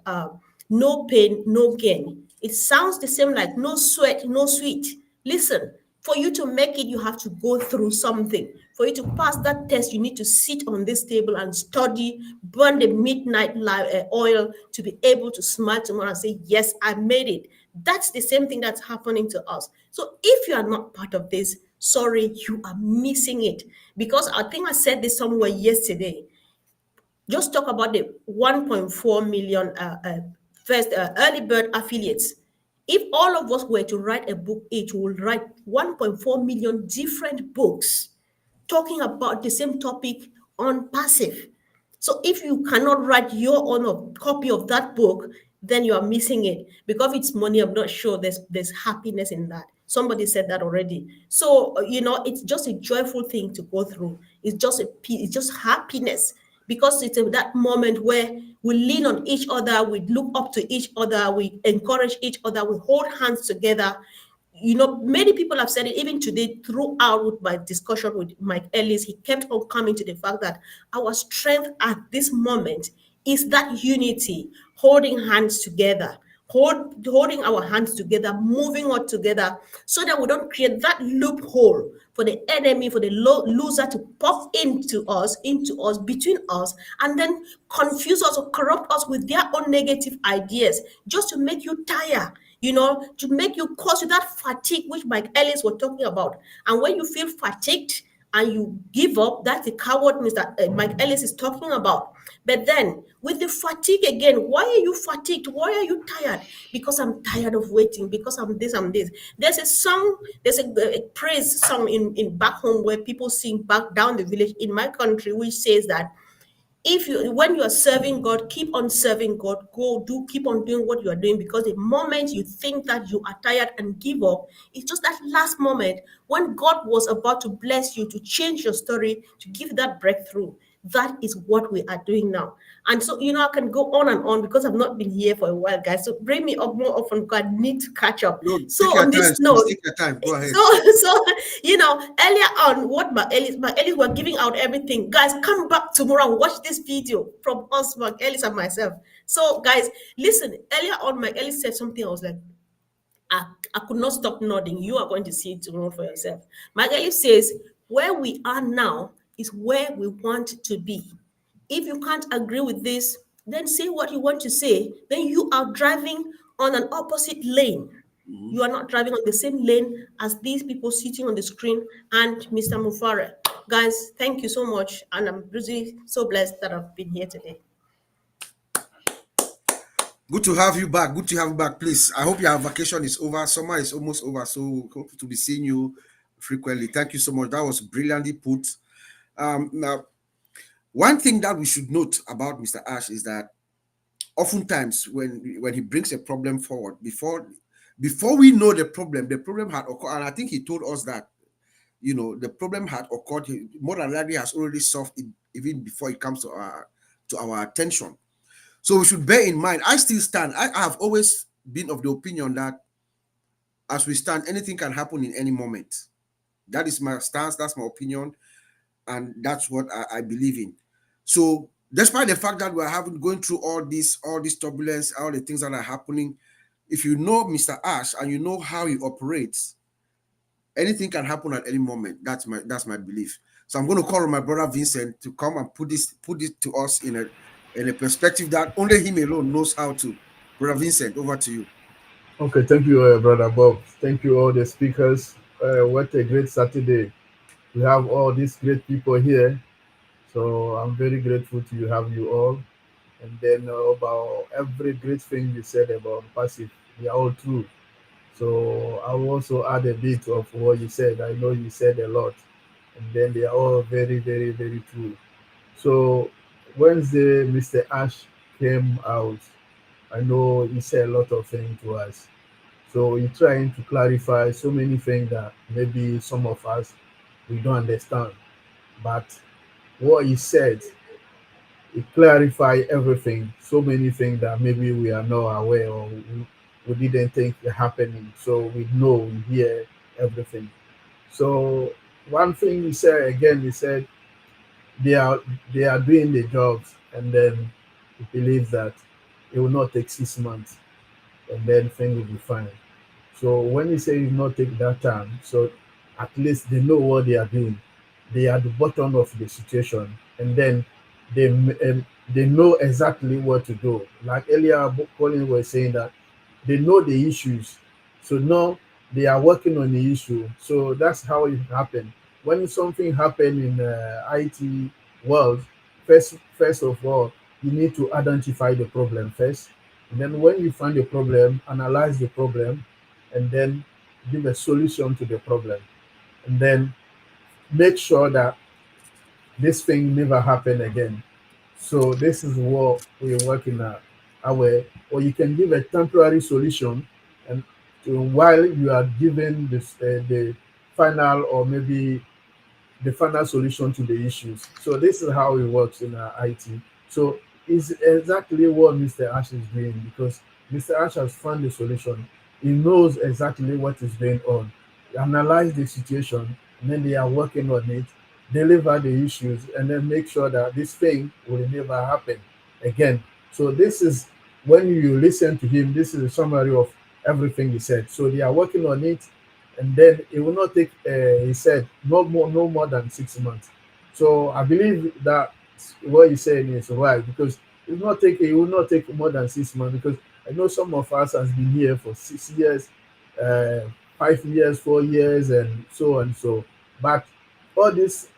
no pain, no gain. It sounds the same, like no sweat, no sweet. Listen, for you to make it, you have to go through something. For you to pass that test, you need to sit on this table and study, burn the midnight oil to be able to smile tomorrow and say, yes, I made it. That's the same thing that's happening to us. So if you are not part of this, sorry, you are missing it. Because I think I said this somewhere yesterday. Just talk about the 1.4 million first early bird affiliates. If all of us were to write a book each, we will write 1.4 million different books talking about the same topic on passive. So if you cannot write your own copy of that book, then you are missing it. Because if it's money, I'm not sure there's happiness in that. Somebody said that already. So it's just a joyful thing to go through. It's just happiness, because it's that moment where we lean on each other, we look up to each other, we encourage each other, we hold hands together. Many people have said it even today throughout with my discussion with Mike Ellis. He kept on coming to the fact that our strength at this moment is that unity, holding hands together, holding our hands together, moving on together, so that we don't create that loophole for the enemy, for the loser to pop into us, between us, and then confuse us or corrupt us with their own negative ideas, just to make you tired, to make you cause you that fatigue, which Mike Ellis was talking about. And when you feel fatigued and you give up, that's the cowardness that Mike Ellis is talking about. But then with the fatigue again, why are you fatigued? Why are you tired? Because I'm tired of waiting, because I'm this. There's a song, there's a praise song in back home where people sing back down the village in my country, which says that when you are serving God, keep on serving God. Keep on doing what you are doing, because the moment you think that you are tired and give up, it's just that last moment when God was about to bless you, to change your story, to give that breakthrough. That is what we are doing now. And so, I can go on and on, because I've not been here for a while, guys. So bring me up more often, because I need to catch up. No, So take your on time, this note, take your time. Go ahead. so earlier on, what my Ellis were giving out everything. Guys, come back tomorrow and watch this video from us, Mark Ellis and myself. So, guys, listen. Earlier on, my Ellis said something. I was like, I could not stop nodding. You are going to see it tomorrow for yourself. My Ellis says, where we are now is where we want to be. If you can't agree with this, then say what you want to say, then you are driving on an opposite lane. You are not driving on the same lane as these people sitting on the screen and Mr. Mufare. Guys, thank you so much. And I'm really so blessed that I've been here today. Good to have you back. Good to have you back. Please, I hope your vacation is over. Summer is almost over, so hope to be seeing you frequently. Thank you so much. That was brilliantly put. Now, one thing that we should note about Mr. Ash is that oftentimes when he brings a problem forward, before we know the problem had occurred, and I think he told us that the problem had occurred. More than likely has already solved it even before it comes to our attention. So we should bear in mind, I still stand. I have always been of the opinion that as we stand, anything can happen in any moment. That is my stance, that's my opinion, and that's what I believe in. So despite the fact that we're going through all this turbulence, all the things that are happening, if you know Mr. Ash and you know how he operates, anything can happen at any moment. That's my belief. So I'm going to call on my brother Vincent to come and put it to us in a perspective that only him alone knows how to. Brother Vincent, over to you. Okay, thank you, Brother Bob. Thank you, all the speakers. What a great Saturday. We have all these great people here. So I'm very grateful to have you all. And then about every great thing you said about passive, they are all true. So I will also add a bit of what you said. I know you said a lot. And then they are all very, very, very true. So Wednesday, Mr. Ash came out. I know he said a lot of things to us. So he's trying to clarify so many things that maybe some of us we don't understand. But what he said, it clarified everything. So many things that maybe we are not aware or we didn't think were happening. So we know, we hear everything. So one thing he said again, he said they are doing the jobs, and then he believes that it will not take 6 months, and then things will be fine. So when he says not take that time, so at least they know what they are doing. They are at the bottom of the situation, and then they know exactly what to do. Like earlier, Colin was saying that they know the issues, so now they are working on the issue. So that's how it happened. When something happened in IT world, first of all, you need to identify the problem first, and then when you find the problem, analyze the problem, and then give a solution to the problem, and then make sure that this thing never happen again. So this is what we're working at. Or you can give a temporary solution, and while you are giving this the final or maybe the final solution to the issues. So this is how it works in IT. So it's exactly what Mr. Ash is doing, because Mr. Ash has found the solution. He knows exactly what is going on. Analyze the situation, and then they are working on it, deliver the issues, and then make sure that this thing will never happen again. So this is when you listen to him, this is a summary of everything he said. So they are working on it, and then it will not take, he said, no more than 6 months. So I believe that what he's saying is right, because it will not take more than 6 months, because I know some of us has been here for 6 years, 5 years, 4 years, and so and so. But all this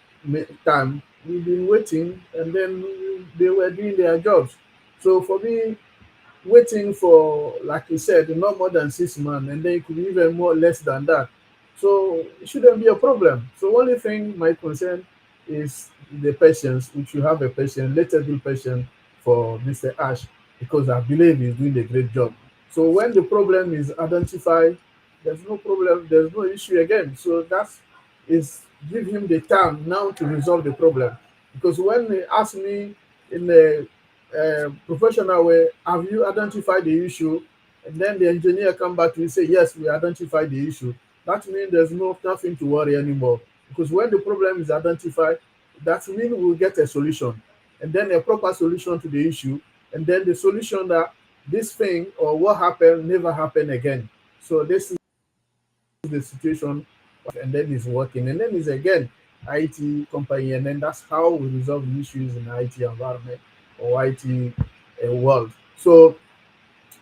time we've been waiting, and then they were doing their jobs. So for me, waiting for, like you said, not more than 6 months, and then it could be even more less than that. So it shouldn't be a problem. So only thing my concern is the patience. We should have a patient, let us be patient for Mr. Ash, because I believe he's doing a great job. So when the problem is identified, there's no problem, there's no issue again. So that is give him the time now to resolve the problem. Because when they ask me in a professional way, have you identified the issue? And then the engineer come back to you and say, yes, we identified the issue. That means there's nothing to worry anymore. Because when the problem is identified, that means we'll get a solution, and then a proper solution to the issue, and then the solution that this thing or what happened never happen again. So this is the situation, and then it's working, and then it's again IT company, and then that's how we resolve the issues in IT environment or IT world. So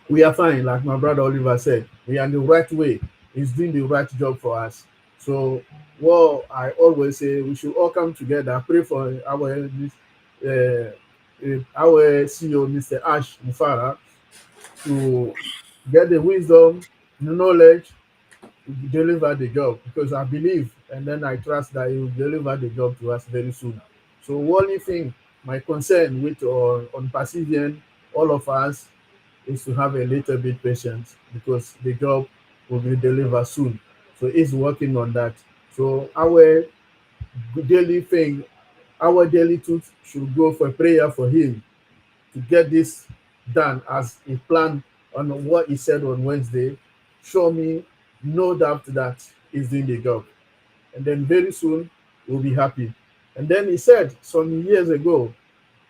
we are fine, like my brother Oliver said. We are in the right way. He's doing the right job for us. So, well, I always say we should all come together, pray for our CEO, Mr. Ash Mufara, to get the wisdom, the knowledge to deliver the job, because I believe and then I trust that he will deliver the job to us very soon. So, only thing, my concern with on Pacifian, all of us, is to have a little bit patience, because the job will be delivered soon. So he's working on that. So our daily thing, our daily truth should go for prayer for him to get this done as he planned on what he said on Wednesday. Show me no doubt that he's doing the job. And then very soon we'll be happy. And then he said some years ago,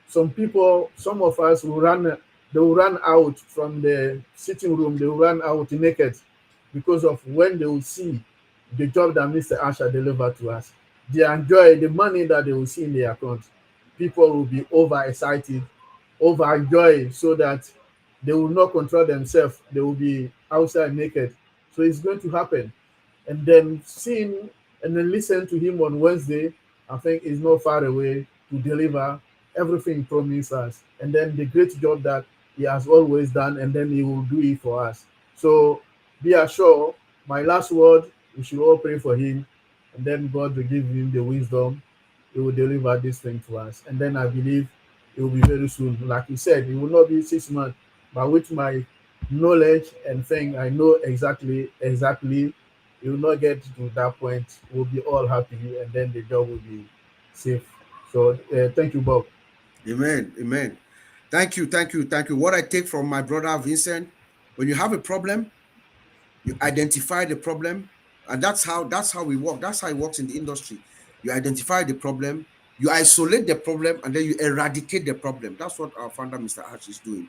some people, some of us they will run out from the sitting room, they will run out naked because of when they will see the job that Mr. Asher delivered to us. They enjoy the money that they will see in their account. People will be overexcited, overjoyed, so that they will not control themselves. They will be outside naked. So it's going to happen. And then seeing and then listen to him on Wednesday, I think is not far away to deliver everything promised us. And then the great job that he has always done, and then he will do it for us. So be assured, my last word, we should all pray for him, and then God will give him the wisdom. He will deliver this thing to us. And then I believe it will be very soon. Like he said, it will not be 6 months, but with my knowledge and thing, I know exactly, you will not get to that point. We'll be all happy, and then the job will be safe. So thank you, Bob. Amen. Amen. Thank you. Thank you. Thank you. What I take from my brother Vincent, when you have a problem, you identify the problem, and that's how we work. That's how it works in the industry. You identify the problem, you isolate the problem, and then you eradicate the problem. That's what our founder, Mr. Arch, is doing.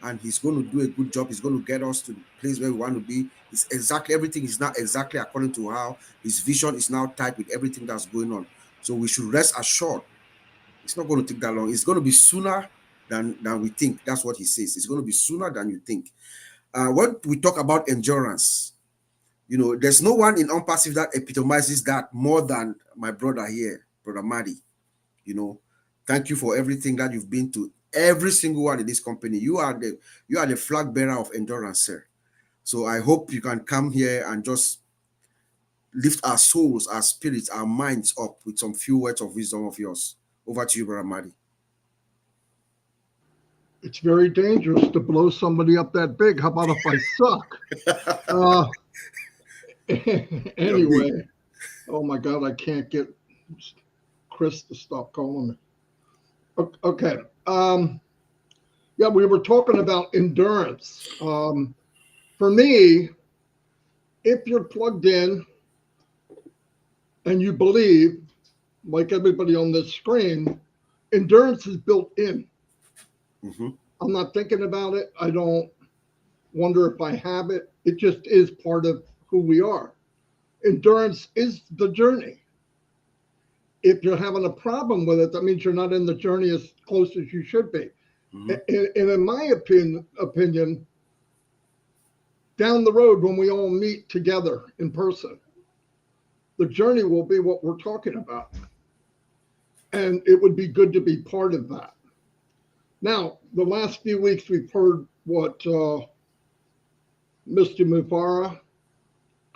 And he's going to do a good job. He's going to get us to the place where we want to be. It's exactly, everything is now exactly according to how his vision is now tied with everything that's going on. So we should rest assured. It's not going to take that long. It's going to be sooner than we think. That's what he says. It's going to be sooner than you think. When we talk about endurance, there's no one in ONPASSIVE that epitomizes that more than my brother here, Brother Madi. Thank you for everything that you've been to. Every single one in this company. You are the flag bearer of endurance, sir. So I hope you can come here and just lift our souls, our spirits, our minds up with some few words of wisdom of yours. Over to you, Brother Madi. It's very dangerous to blow somebody up that big. How about if I suck? Anyway, oh my God, I can't get Chris to stop calling me. Okay. Yeah, we were talking about endurance. For me, if you're plugged in and you believe, like everybody on this screen, endurance is built in. Mm-hmm. I'm not thinking about it. I don't wonder if I have it. It just is part of who we are. Endurance is the journey. If you're having a problem with it, that means you're not in the journey as close as you should be. Mm-hmm. And in my opinion, down the road when we all meet together in person, the journey will be what we're talking about. And it would be good to be part of that. Now, the last few weeks, we've heard what Mr. Mufara,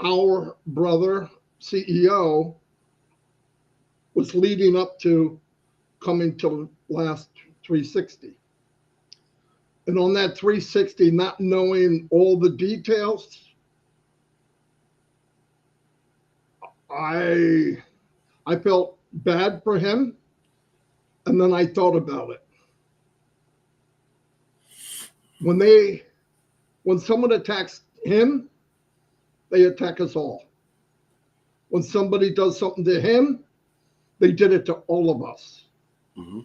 our brother CEO, was leading up to coming to last 360. And on that 360, not knowing all the details, I felt bad for him. And then I thought about it. When someone attacks him, they attack us all. When somebody does something to him, they did it to all of us. Mm-hmm.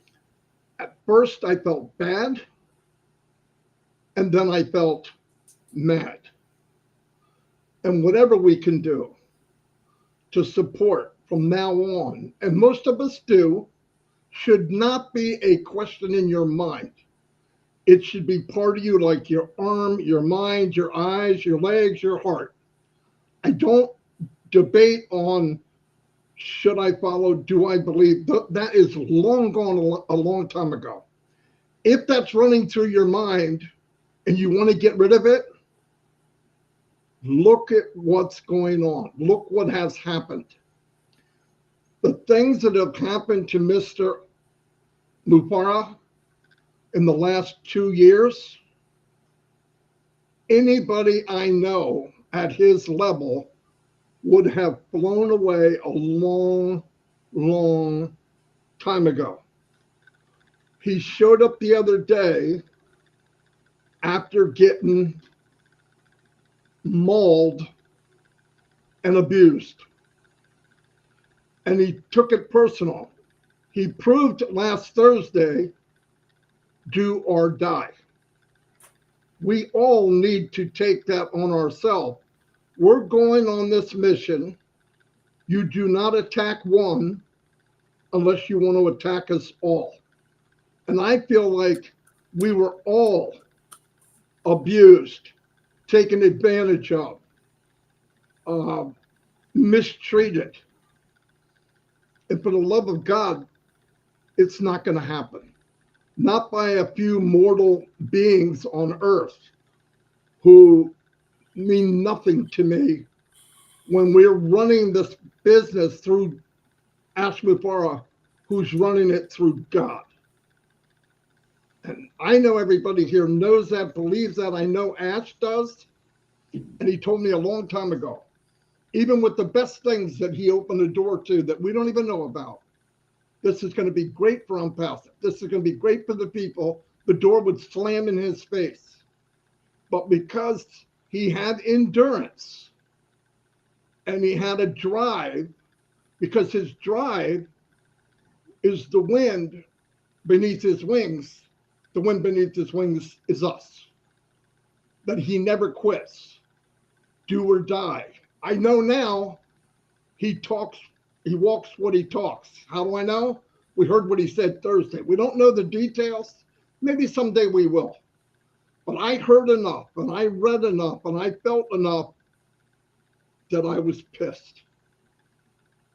At first, I felt bad, and then I felt mad. And whatever we can do to support from now on, and most of us do, should not be a question in your mind. It should be part of you, like your arm, your mind, your eyes, your legs, your heart. I don't debate on should I follow, do I believe. That is long gone a long time ago. If that's running through your mind and you want to get rid of it, look at what's going on. Look what has happened. The things that have happened to Mr. Mufara in the last 2 years, anybody I know at his level would have flown away a long, long time ago. He showed up the other day after getting mauled and abused. And he took it personal. He proved last Thursday, do or die. We all need to take that on ourselves. We're going on this mission. You do not attack one unless you want to attack us all. And I feel like we were all abused, taken advantage of, mistreated. And for the love of God, it's not going to happen. Not by a few mortal beings on earth who mean nothing to me when we're running this business through Ash Mufara, who's running it through God. And I know everybody here knows that, believes that. I know Ash does. And he told me a long time ago, even with the best things that he opened the door to that we don't even know about, this is going to be great for Unpassive. This is going to be great for the people. The door would slam in his face. But because he had endurance and he had a drive, because his drive is the wind beneath his wings, the wind beneath his wings is us. That he never quits. Do or die. I know now he walks what he talks. How do I know? We heard what he said Thursday. We don't know the details. Maybe someday we will. But I heard enough and I read enough and I felt enough that I was pissed.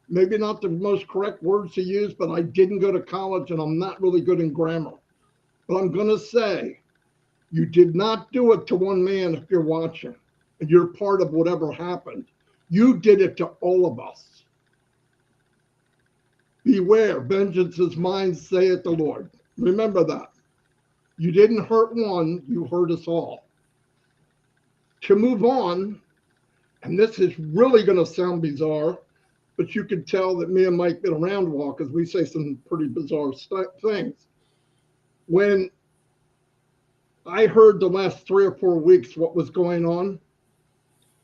Maybe not the most correct words to use, but I didn't go to college and I'm not really good in grammar. But I'm going to say, you did not do it to one man if you're watching and you're part of whatever happened. You did it to all of us. Beware, vengeance is mine, saith the Lord. Remember that. You didn't hurt one, you hurt us all. To move on, and this is really going to sound bizarre, but you can tell that me and Mike get around well because we say some pretty bizarre things. When I heard the last 3 or 4 weeks what was going on,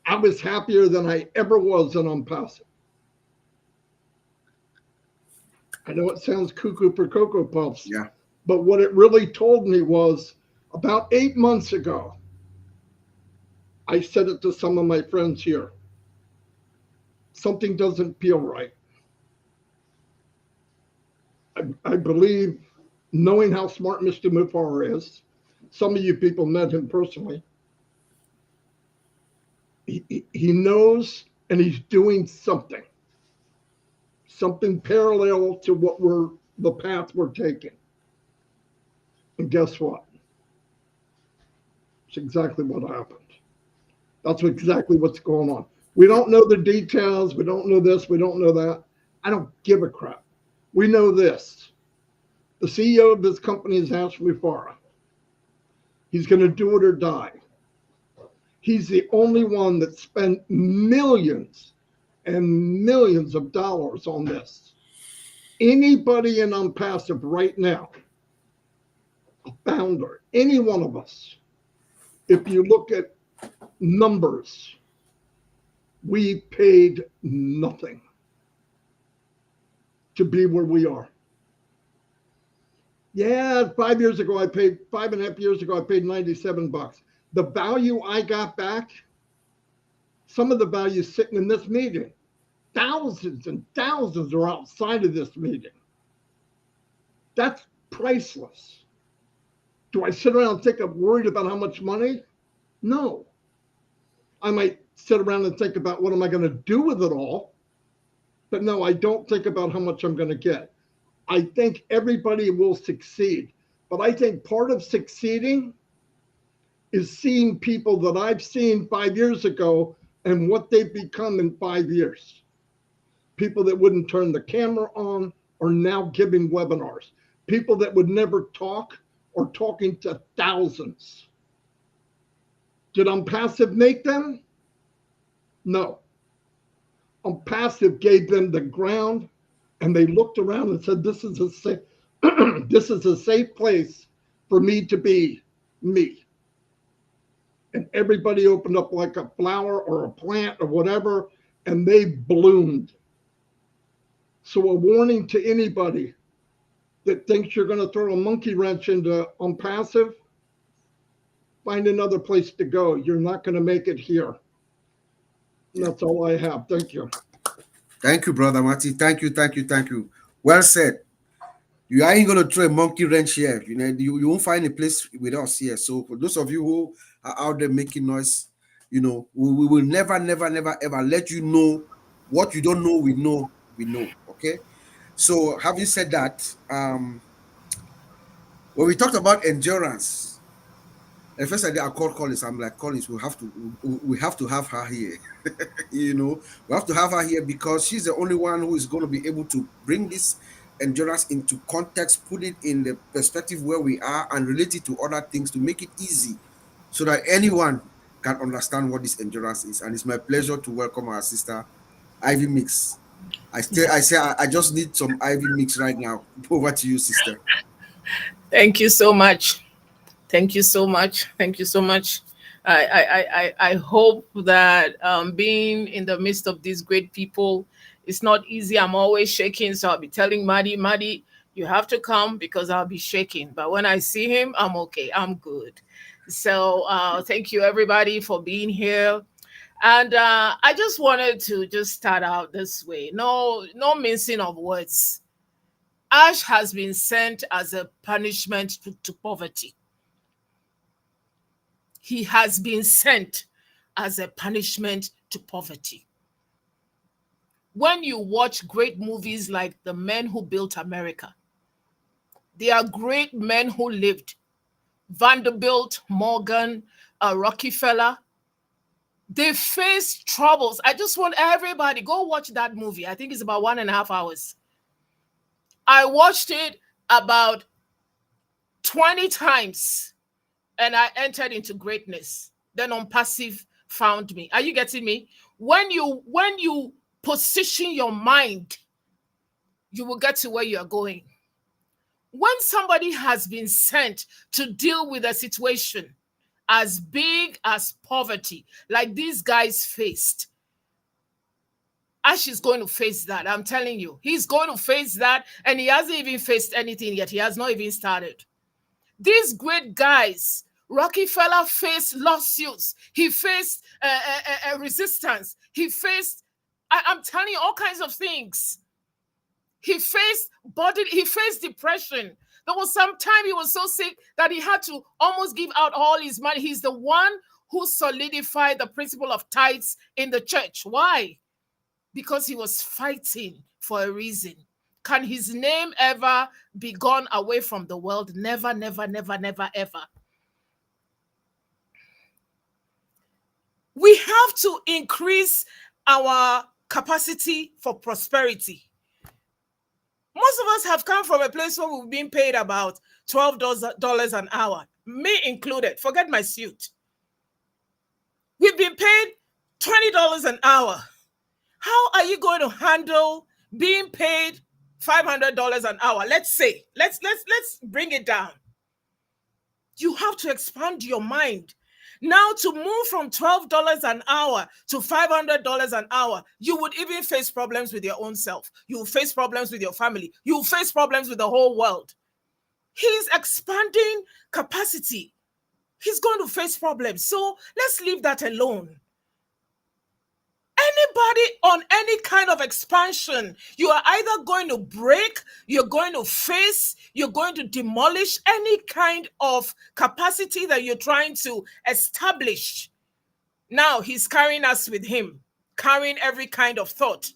I was happier than I ever was in Unpassive. I know it sounds cuckoo for Cocoa Puffs, Yeah. but what it really told me was about 8 months ago, I said it to some of my friends here. Something doesn't feel right. I believe, knowing how smart Mr. Mufara is, some of you people met him personally. He knows and he's doing something parallel to the path we're taking. And guess what? It's exactly what happened. That's exactly what's going on. We don't know the details. We don't know this. We don't know that. I don't give a crap. We know this. The CEO of this company is Ash Mufara. He's going to do it or die. He's the only one that spent millions and millions of dollars on this. Anybody in Unpassive right now, a founder, any one of us, if you look at numbers, we paid nothing to be where we are. Yeah, 5 years ago, 5.5 years ago, I paid $97. The value I got back, some of the value sitting in this meeting, thousands and thousands are outside of this meeting. That's priceless. Do I sit around and think I'm worried about how much money? No. I might sit around and think about what am I going to do with it all. But no, I don't think about how much I'm going to get. I think everybody will succeed. But I think part of succeeding is seeing people that I've seen 5 years ago and what they've become in 5 years. People that wouldn't turn the camera on are now giving webinars. People that would never talk are talking to thousands. Did Unpassive make them? No. Unpassive gave them the ground, and they looked around and said, this is a safe, this is a safe place for me to be me. And everybody opened up like a flower or a plant or whatever, and they bloomed. So a warning to anybody that thinks you're going to throw a monkey wrench into Unpassive, find another place to go. You're not going to make it here. And that's all I have. Thank you. Thank you, Brother Marty. Thank you. Well said. You ain't going to throw a monkey wrench here. You know, you won't find a place with us here. So for those of you who are out there making noise, you know, we will never, ever let you know what you don't know. We know. Okay. So having said that, when we talked about endurance, at first I called Collins. I'm like, Collins, we have to have her here. You know, we have to have her here because she's the only one who is going to be able to bring this endurance into context, put it in the perspective where we are, and relate it to other things to make it easy, so that anyone can understand what this endurance is. And it's my pleasure to welcome our sister, Ivy Mix. I just need some Ivy Mix right now. Over to you, sister. Thank you so much. Thank you so much. Thank you so much. I hope that being in the midst of these great people is not easy. I'm always shaking, so I'll be telling Maddie, you have to come because I'll be shaking. But when I see him, I'm okay. I'm good. So thank you, everybody, for being here. And I just wanted to just start out this way. No mincing of words. Ash has been sent as a punishment to poverty. He has been sent as a punishment to poverty. When you watch great movies like The Men Who Built America, they are great men who lived. Vanderbilt, Morgan, Rockefeller, they faced troubles. I just want everybody, go watch that movie. I think it's about 1.5 hours. I watched it about 20 times. And I entered into greatness. Then Unpassive found me. Are you getting me? When you position your mind, you will get to where you are going. When somebody has been sent to deal with a situation as big as poverty, like these guys faced, Ash is going to face that. I'm telling you, he's going to face that, and he hasn't even faced anything yet. He has not even started. These great guys, Rockefeller faced lawsuits. He faced resistance. He faced, I'm telling you, all kinds of things. He faced depression. There was some time he was so sick that he had to almost give out all his money. He's the one who solidified the principle of tithes in the church. Why? Because he was fighting for a reason. Can his name ever be gone away from the world? Never, ever. We have to increase our capacity for prosperity. Most of us have come from a place where we've been paid about $12 an hour, me included. Forget my suit. We've been paid $20 an hour. How are you going to handle being paid $500 an hour? Let's say, let's bring it down. You have to expand your mind. Now, to move from $12 an hour to $500 an hour, you would even face problems with your own self. You will face problems with your family. You will face problems with the whole world. He's expanding capacity. He's going to face problems. So let's leave that alone. Anybody on any kind of expansion, you are either going to break, you're going to face, you're going to demolish any kind of capacity that you're trying to establish. Now he's carrying us with him, carrying every kind of thought,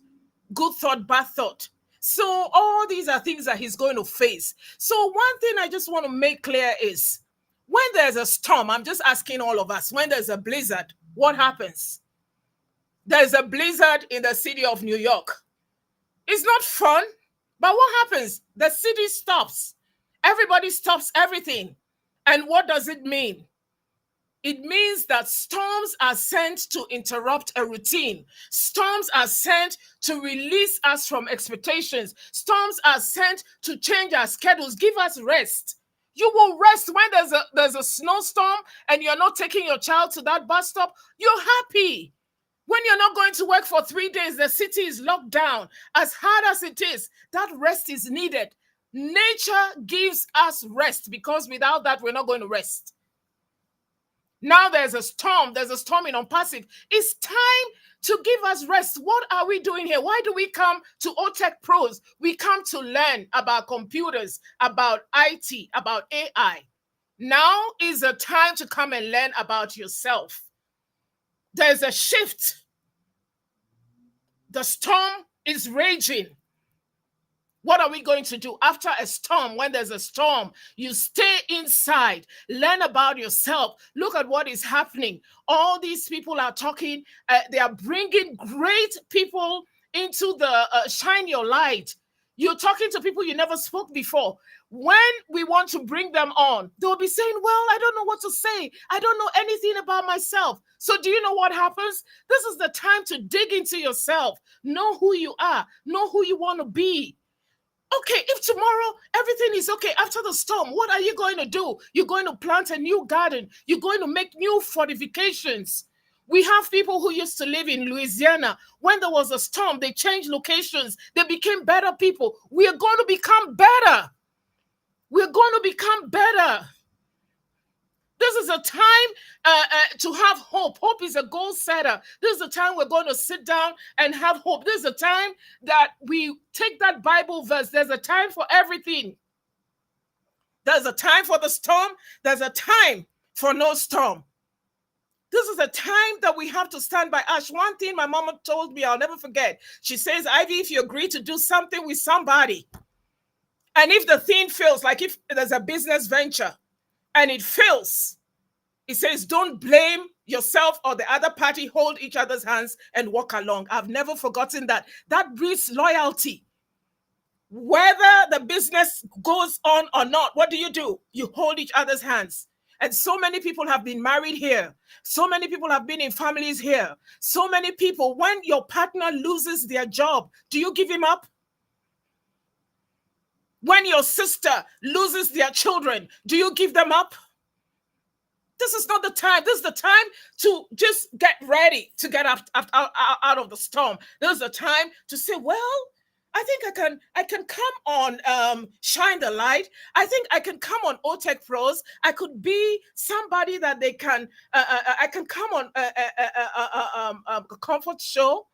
good thought, bad thought. So all these are things that he's going to face. So one thing I just want to make clear is when there's a storm, I'm just asking all of us, when there's a blizzard, what happens? There's a blizzard in the city of New York. It's not fun, but what happens? The city stops. Everybody stops everything. And what does it mean? It means that storms are sent to interrupt a routine. Storms are sent to release us from expectations. Storms are sent to change our schedules, give us rest. You will rest when there's a snowstorm and you're not taking your child to that bus stop. You're happy. When you're not going to work for 3 days, the city is locked down. As hard as it is, that rest is needed. Nature gives us rest because without that, we're not going to rest. Now there's a storm in ONPASSIVE. It's time to give us rest. What are we doing here? Why do we come to OTECH Pros? We come to learn about computers, about IT, about AI. Now is the time to come and learn about yourself. There's a shift. The storm is raging. What are we going to do after a storm? When there's a storm, you stay inside, learn about yourself, look at what is happening. All these people are talking, they are bringing great people into the shine your light. You're talking to people you never spoke before. When we want to bring them on, they'll be saying, well, I don't know what to say. I don't know anything about myself. So do you know what happens? This is the time to dig into yourself. Know who you are. Know who you want to be. Okay, if tomorrow everything is okay after the storm, what are you going to do? You're going to plant a new garden. You're going to make new fortifications. We have people who used to live in Louisiana. When there was a storm, they changed locations. They became better people. We are going to become better. We're going to become better. This is a time to have hope. Hope is a goal setter. This is a time we're going to sit down and have hope. This is a time that we take that Bible verse. There's a time for everything. There's a time for the storm. There's a time for no storm. This is a time that we have to stand by. Ash, one thing my mama told me, I'll never forget. She says, Ivy, if you agree to do something with somebody, and if the thing fails, like if there's a business venture, and it fails, it says, don't blame yourself or the other party, hold each other's hands and walk along. I've never forgotten that. That breeds loyalty. Whether the business goes on or not, what do? You hold each other's hands. And so many people have been married here. So many people have been in families here. So many people, when your partner loses their job, do you give him up? When your sister loses their children, do you give them up? This is not the time. This is the time to just get ready to get out of the storm. This is the time to say, well, I think I can come on Shine the Light. I think I can come on OTECH Pros. I could be somebody that they can, I can come on a comfort show.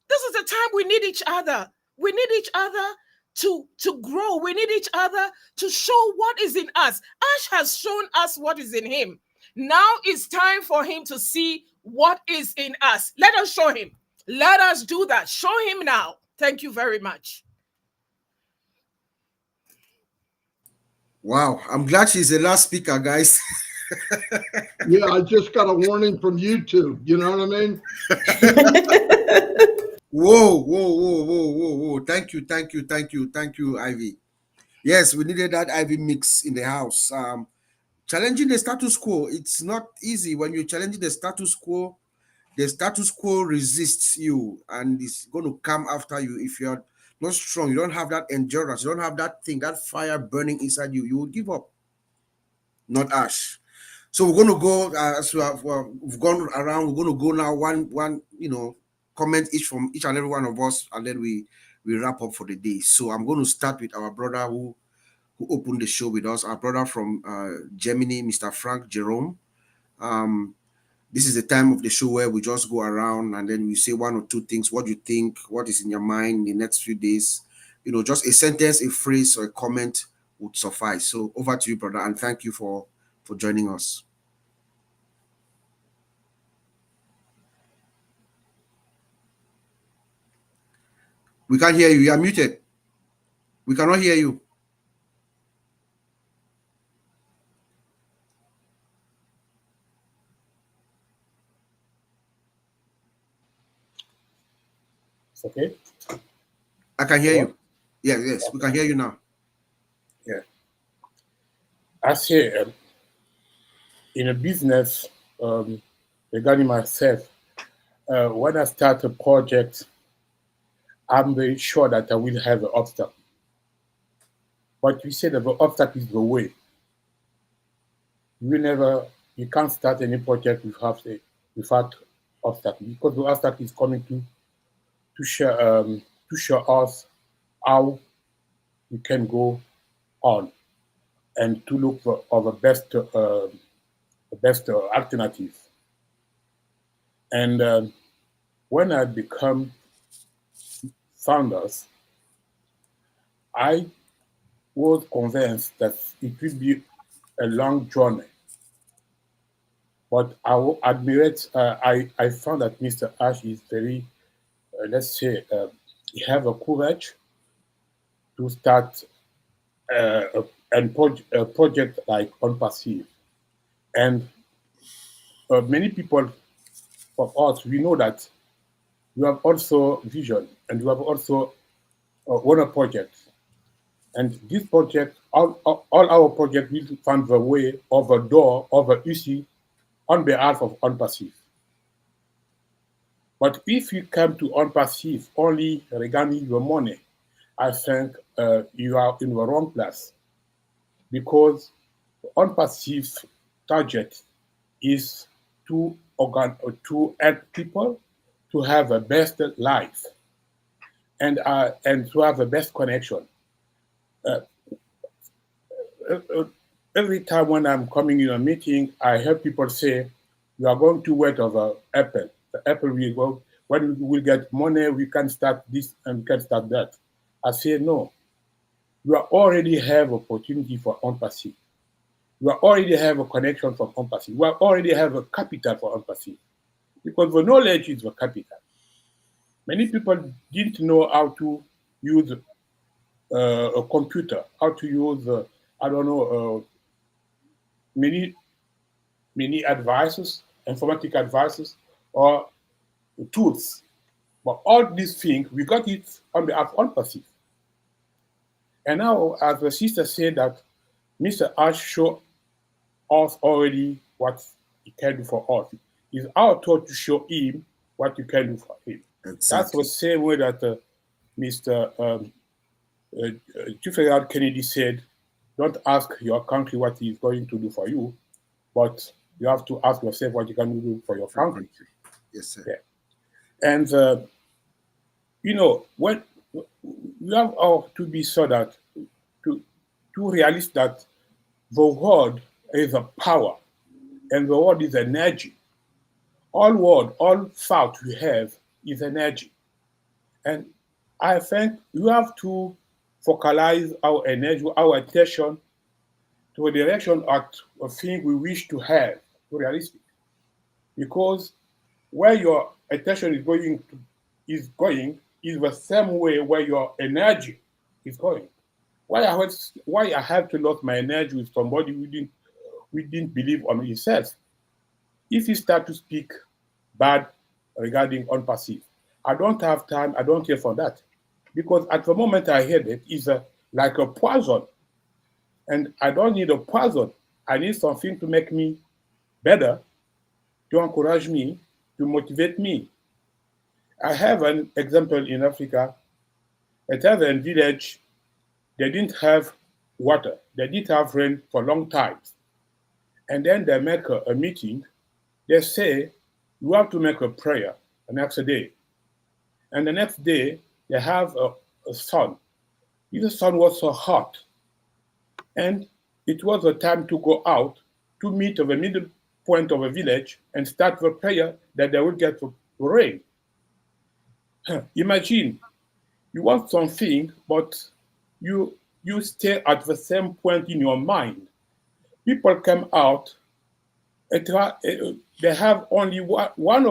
This is the time we need each other. We need each other to grow. We need each other to show what is in us. Ash has shown us what is in him. Now it's time for him to see what is in us. Let us show him. Let us do that. Show him now. Thank you very much. Wow, I'm glad she's the last speaker, guys. Yeah, I just got a warning from YouTube. You know what I mean? Whoa. Thank you, Ivy. Yes, we needed that Ivy mix in the house. Challenging the status quo, it's not easy. When you're challenging the status quo resists you and it's going to come after you. If you're not strong, you don't have that endurance, you don't have that thing, that fire burning inside you, you will give up. Not Ash. So we're going to go, as we've gone around, we're going to go now one comment each from each and every one of us, and then we wrap up for the day. So I'm going to start with our brother who opened the show with us, our brother from Germany, Mr. Frank Jerome. This is the time of the show where we just go around and then we say one or two things, what you think, what is in your mind in the next few days. Just a sentence, a phrase, or a comment would suffice. So over to you, brother, and thank you for joining us. We can't hear you. You are muted. We cannot hear you. It's okay? I can hear you. Yes, we can hear you now. Yeah. I say, in a business, regarding myself, when I start a project, I'm very sure that I will have an obstacle. But we say that the obstacle is the way. You can't start any project without obstacle, because the obstacle is coming to show us how we can go on and to look for the best alternative. And when I become founders, I was convinced that it will be a long journey. But I will admit, I found that Mr. Ash is very, let's say, he have a courage to start a project like ONPASSIVE. And many people of us, we know that you have also vision and you have also one project. And this project, all our projects will find the way of a door, of an issue on behalf of ONPASSIVE. But if you come to ONPASSIVE only regarding your money, I think you are in the wrong place, because ONPASSIVE target is to help people to have a best life and to have the best connection. Every time when I'm coming in a meeting, I hear people say, "We are going to wait over Apple. The Apple will go. When we get money, we can start this and we can start that." I say, no. You already have opportunity for ONPASSIVE. You already have a connection for ONPASSIVE. You already have a capital for ONPASSIVE, because the knowledge is the capital. Many people didn't know how to use a computer, how to use, I don't know, many advices, informatic advices, or tools. But all these things, we got it on behalf of ONPASSIVE. And now, as the sister said, that Mr. Ash showed us already what he can do for us. It's our turn to show him what you can do for him. Exactly. That's the same way that Mr. Kennedy said, don't ask your country what he's going to do for you, but you have to ask yourself what you can do for your country. Yes, sir. Yeah. And, when you have to be so that to realize that the word is a power and the word is energy. All word, all thought we have is energy. And I think you have to focalize our energy, our attention to a direction at a thing we wish to have, to realistic. Because where your attention is going is the same way where your energy is going. Why I have to lose my energy with somebody who didn't believe on himself? If you start to speak bad regarding ONPASSIVE, I don't have time, I don't care for that. Because at the moment I heard it, it's like a poison. And I don't need a poison. I need something to make me better, to encourage me, to motivate me. I have an example in Africa. It has a village, they didn't have water. They didn't have rain for long times. And then they make a meeting. They say, you have to make a prayer the next day. And the next day, they have a sun. The sun was so hot. And it was a time to go out to meet the middle point of a village and start the prayer that they will get to rain. Imagine you want something, but you stay at the same point in your mind. People come out, they have only one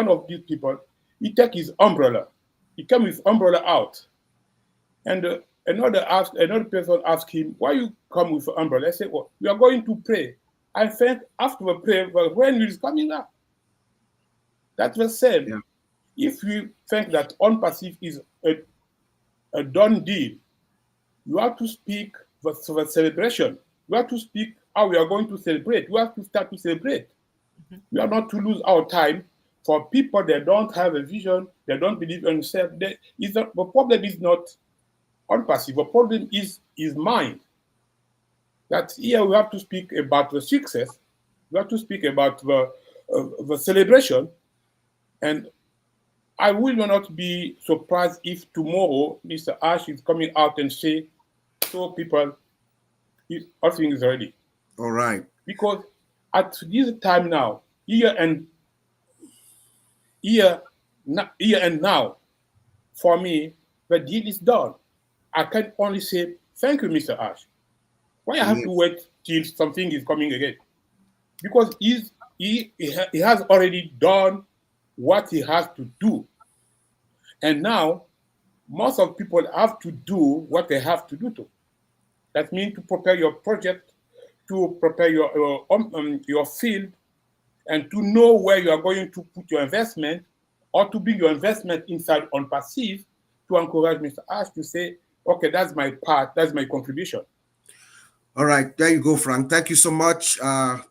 of these people. He take his umbrella. He come with umbrella out, and another person ask him, "Why you come with the umbrella?" I say, "Well, we are going to pray. I think after the prayer, the rain is coming up." That's the same. Yeah. If you think that unpassive is a done deal, you have to speak the celebration. You have to speak how we are going to celebrate. You have to start to celebrate. We are not to lose our time for people that don't have a vision, they don't believe in themselves. The problem is not unpassive. The problem is mind. That here we have to speak about the success. We have to speak about the celebration. And I will not be surprised if tomorrow Mr. Ash is coming out and say, "So people, everything is ready." All right. Because at this time now, here and now, for me, the deal is done. I can only say thank you, Mr. Ash. Why I have to wait till something is coming again? Because he has already done what he has to do. And now, most of people have to do what they have to do too. That means to prepare your project, to prepare your field, and to know where you are going to put your investment, or to bring your investment inside ONPASSIVE, to encourage Mr. Ash to say, "Okay, that's my part, that's my contribution." All right, there you go, Frank. Thank you so much.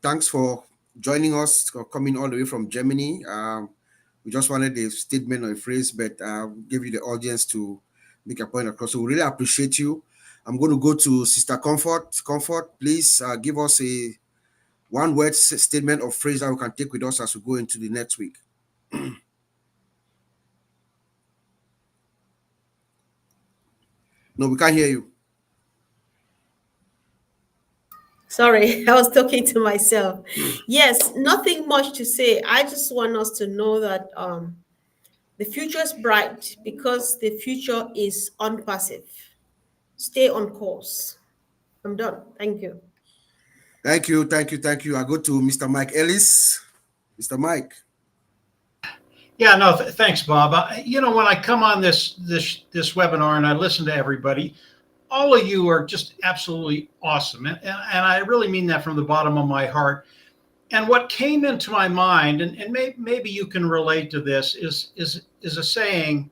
Thanks for joining us, for coming all the way from Germany. We just wanted a statement or a phrase, but give you the audience to make a point across. So we really appreciate you. I'm going to go to Sister Comfort. Comfort, please give us a one-word statement or phrase that we can take with us as we go into the next week. No, we can't hear you. Sorry, I was talking to myself. Yes, nothing much to say. I just want us to know that the future is bright because the future is unpassive. Stay on course. I'm done. Thank you. Thank you. I go to Mr. Mike Ellis. Mr. Mike. Yeah, no, thanks, Bob. When I come on this webinar and I listen to everybody, all of you are just absolutely awesome, and I really mean that from the bottom of my heart. And what came into my mind, and maybe you can relate to this, is a saying,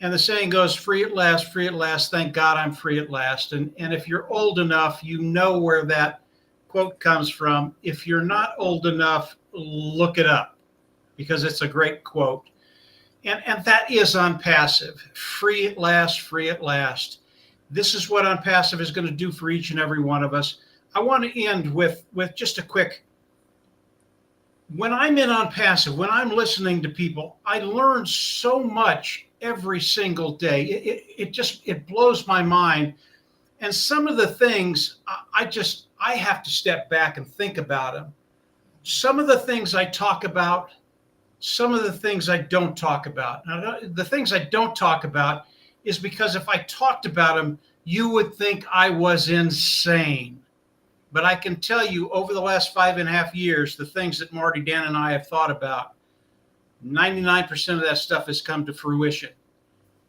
and the saying goes, "Free at last, free at last. Thank God I'm free at last." And if you're old enough, you know where that quote comes from. If you're not old enough, look it up, because it's a great quote. And that is ONPASSIVE. Free at last, free at last. This is what ONPASSIVE is going to do for each and every one of us. I want to end with just a quick. When I'm in ONPASSIVE, when I'm listening to people, I learn so much every single day. It blows my mind. And some of the things I have to step back and think about them. Some of the things I talk about, some of the things I don't talk about. Now, the things I don't talk about is because if I talked about them, you would think I was insane. But I can tell you, over the last 5.5 years, the things that Marty, Dan, and I have thought about, 99% of that stuff has come to fruition.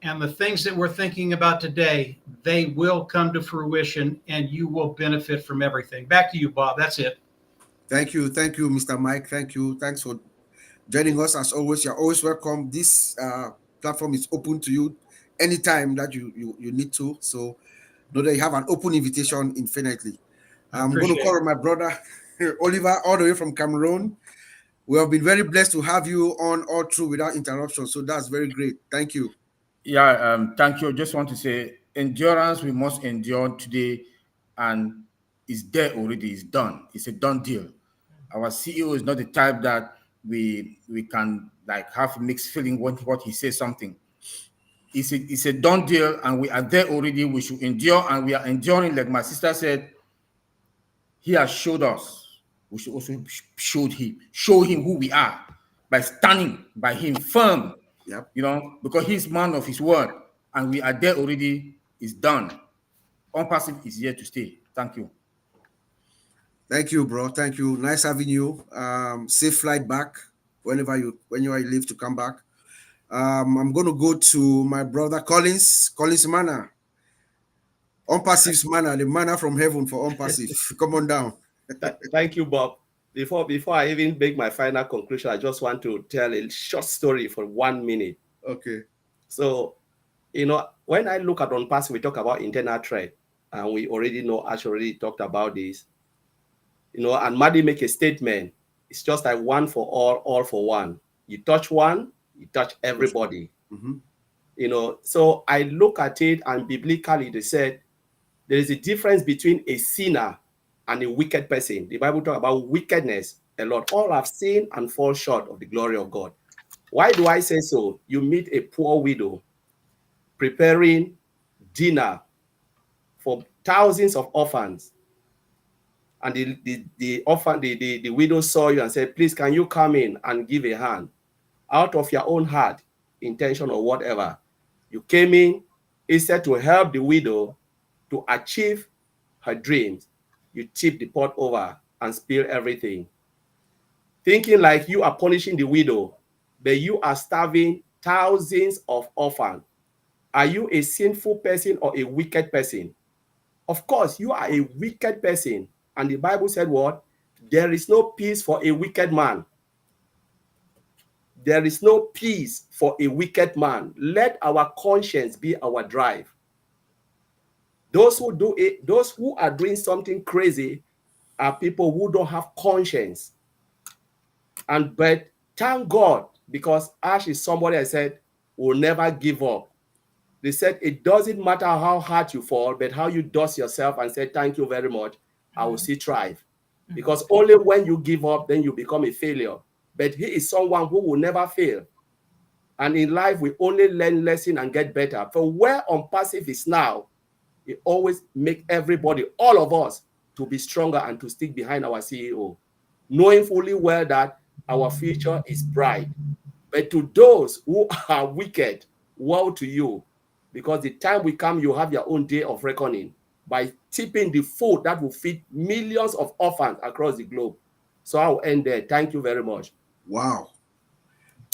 And the things that we're thinking about today, they will come to fruition, and you will benefit from everything. Back to you, Bob. That's it. Thank you, Mr. Mike. Thank you. Thanks for joining us. As always, you're always welcome. This platform is open to you anytime that you need to. So know that you have an open invitation infinitely. I'm going to call on my brother Oliver, all the way from Cameroon. We have been very blessed to have you on all through without interruption. So that's very great. Thank you. Yeah, thank you. Just want to say, endurance, we must endure today, and it's there already. It's done. It's a done deal. Our CEO is not the type that we can like have mixed feeling when what he says something. It's a done deal, and we are there already. We should endure, and we are enduring. Like my sister said, he has showed us we should also show him who we are by standing by him firm. Yep. You know, because he's man of his word, and we are there already. It's done. Unpassive is here to stay. Thank you. Thank you, bro. Thank you. Nice having you. Safe flight back whenever you leave to come back. I'm going to go to my brother Collins Mana. Unpassive's Mana, the manna from heaven for Unpassive. Come on down. Thank you, Bob. Before I even make my final conclusion, I just want to tell a short story for 1 minute. Okay. So, when I look at Unpassive, we talk about internal threat, and we already know Ash already talked about this. And Maddie make a statement. It's just like one for all for one. You touch one, you touch everybody. Mm-hmm. So I look at it, and biblically they said there is a difference between a sinner and a wicked person. The Bible talks about wickedness a lot. All have sinned and fall short of the glory of God. Why do I say so? You meet a poor widow preparing dinner for thousands of orphans. And the widow saw you and said, please, can you come in and give a hand? Out of your own heart, intention or whatever. You came in, instead to help the widow to achieve her dreams. You tip the pot over and spill everything. Thinking like you are punishing the widow, but you are starving thousands of orphans. Are you a sinful person or a wicked person? Of course, you are a wicked person. And the Bible said what? There is no peace for a wicked man. There is no peace for a wicked man. Let our conscience be our drive. Those who do it, those who are doing something crazy are people who don't have conscience. But thank God, because Ash is somebody I said will never give up. They said it doesn't matter how hard you fall, but how you dust yourself and say, thank you very much, I will still thrive. Because only when you give up, then you become a failure. But he is someone who will never fail. And in life, we only learn lessons and get better. For where Unpassive is now, it always make everybody, all of us, to be stronger and to stick behind our CEO, knowing fully well that our future is bright. But to those who are wicked, woe to you, because the time will come, you have your own day of reckoning by tipping the food that will feed millions of orphans across the globe. So I'll end there. Thank you very much. Wow.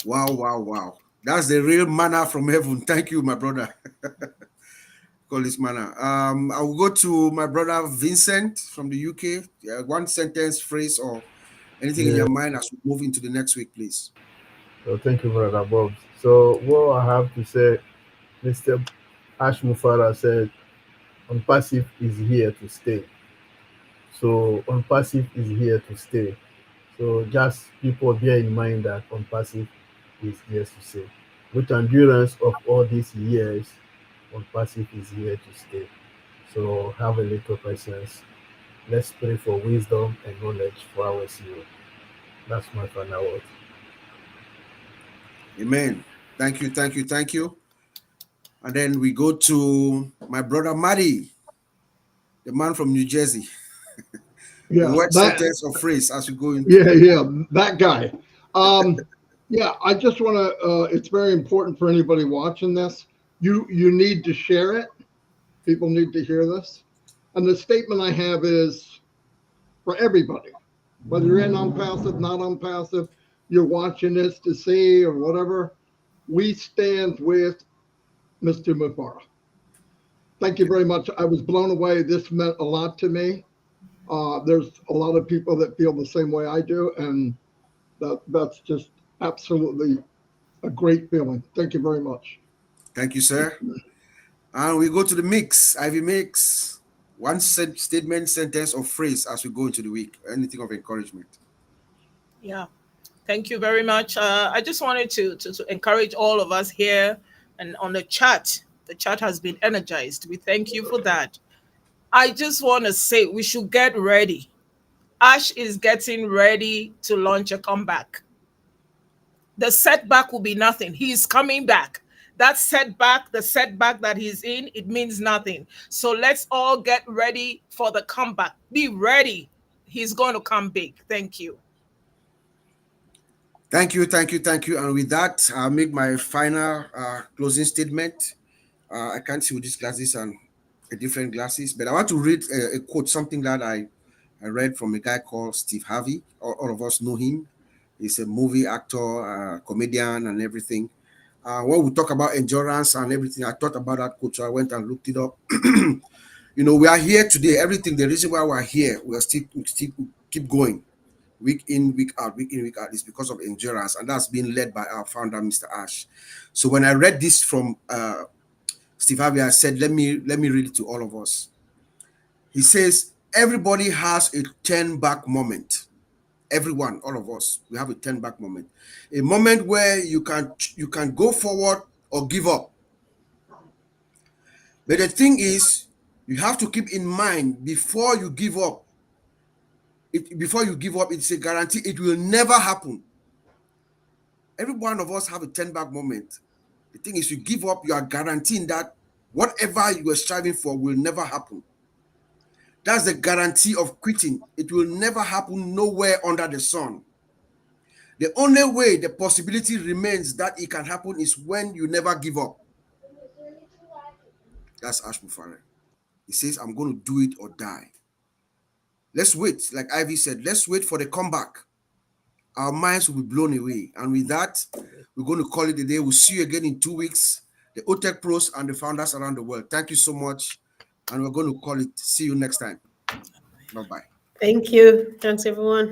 Wow, wow, wow. That's the real manna from heaven. Thank you, my brother. Call this manna. I will go to my brother Vincent from the UK. Yeah, one sentence, phrase, or anything in your mind as we move into the next week, please. So thank you, Brother Bob. So what I have to say, Mr. Ash Mufara said, Unpassive is here to stay. So Unpassive is here to stay. So just people bear in mind that Unpassive is here to stay. With endurance of all these years, Unpassive is here to stay. So have a little patience. Let's pray for wisdom and knowledge for our CEO. That's my final word. Amen. Thank you, thank you, thank you. And then we go to my brother Matty, the man from New Jersey. Yeah, What sentence or phrase as we go into? Yeah, that guy. Yeah, I just want to. It's very important for anybody watching this. You need to share it. People need to hear this. And the statement I have is for everybody, whether you're in unpassive, not unpassive, you're watching this to see or whatever. We stand with Mr. Mufara. Thank you very much. I was blown away. This meant a lot to me. There's a lot of people that feel the same way I do, and that's just absolutely a great feeling. Thank you very much. Thank you, sir. And we go to the mix, Ivy Mix. One statement, sentence, or phrase as we go into the week. Anything of encouragement. Yeah, thank you very much. I just wanted to encourage all of us here and on the chat. The chat has been energized. We thank you for that. I just want to say we should get ready. Ash is getting ready to launch a comeback. The setback will be nothing. He's coming back. That setback, the setback that he's in, it means nothing. So let's all get ready for the comeback. Be ready. he's going to come big. Thank you. Thank you. And with that, I'll make my final closing statement. I can't see with these glasses and different glasses, but I want to read a quote, something that I read from a guy called Steve Harvey. All of us know him. He's a movie actor, comedian, and everything. When we talk about endurance and everything, I thought about that quote, so I went and looked it up. We are here today. Everything, the reason why we're here, we still keep going. Week in, week out, is because of endurance, and that's been led by our founder, Mr. Ash. So when I read this from Steve Harvey, I said, let me read it to all of us. He says, everybody has a turn back moment. Everyone, all of us, we have a turn back moment. A moment where you can go forward or give up. But the thing is, you have to keep in mind before you give up, it's a guarantee it will never happen. Every one of us have a turn back moment. The thing is, you give up, you are guaranteeing that whatever you were striving for will never happen. That's the guarantee of quitting. It will never happen nowhere under the sun. The only way the possibility remains that it can happen is when you never give up. That's Ash Mufare. He says, I'm going to do it or die. Let's wait. Like Ivy said, let's wait for the comeback. Our minds will be blown away. And with that, we're going to call it a day. We'll see you again in 2 weeks. The OTECH pros and the founders around the world. Thank you so much. And we're going to call it. See you next time. Bye-bye. Thank you. Thanks, everyone.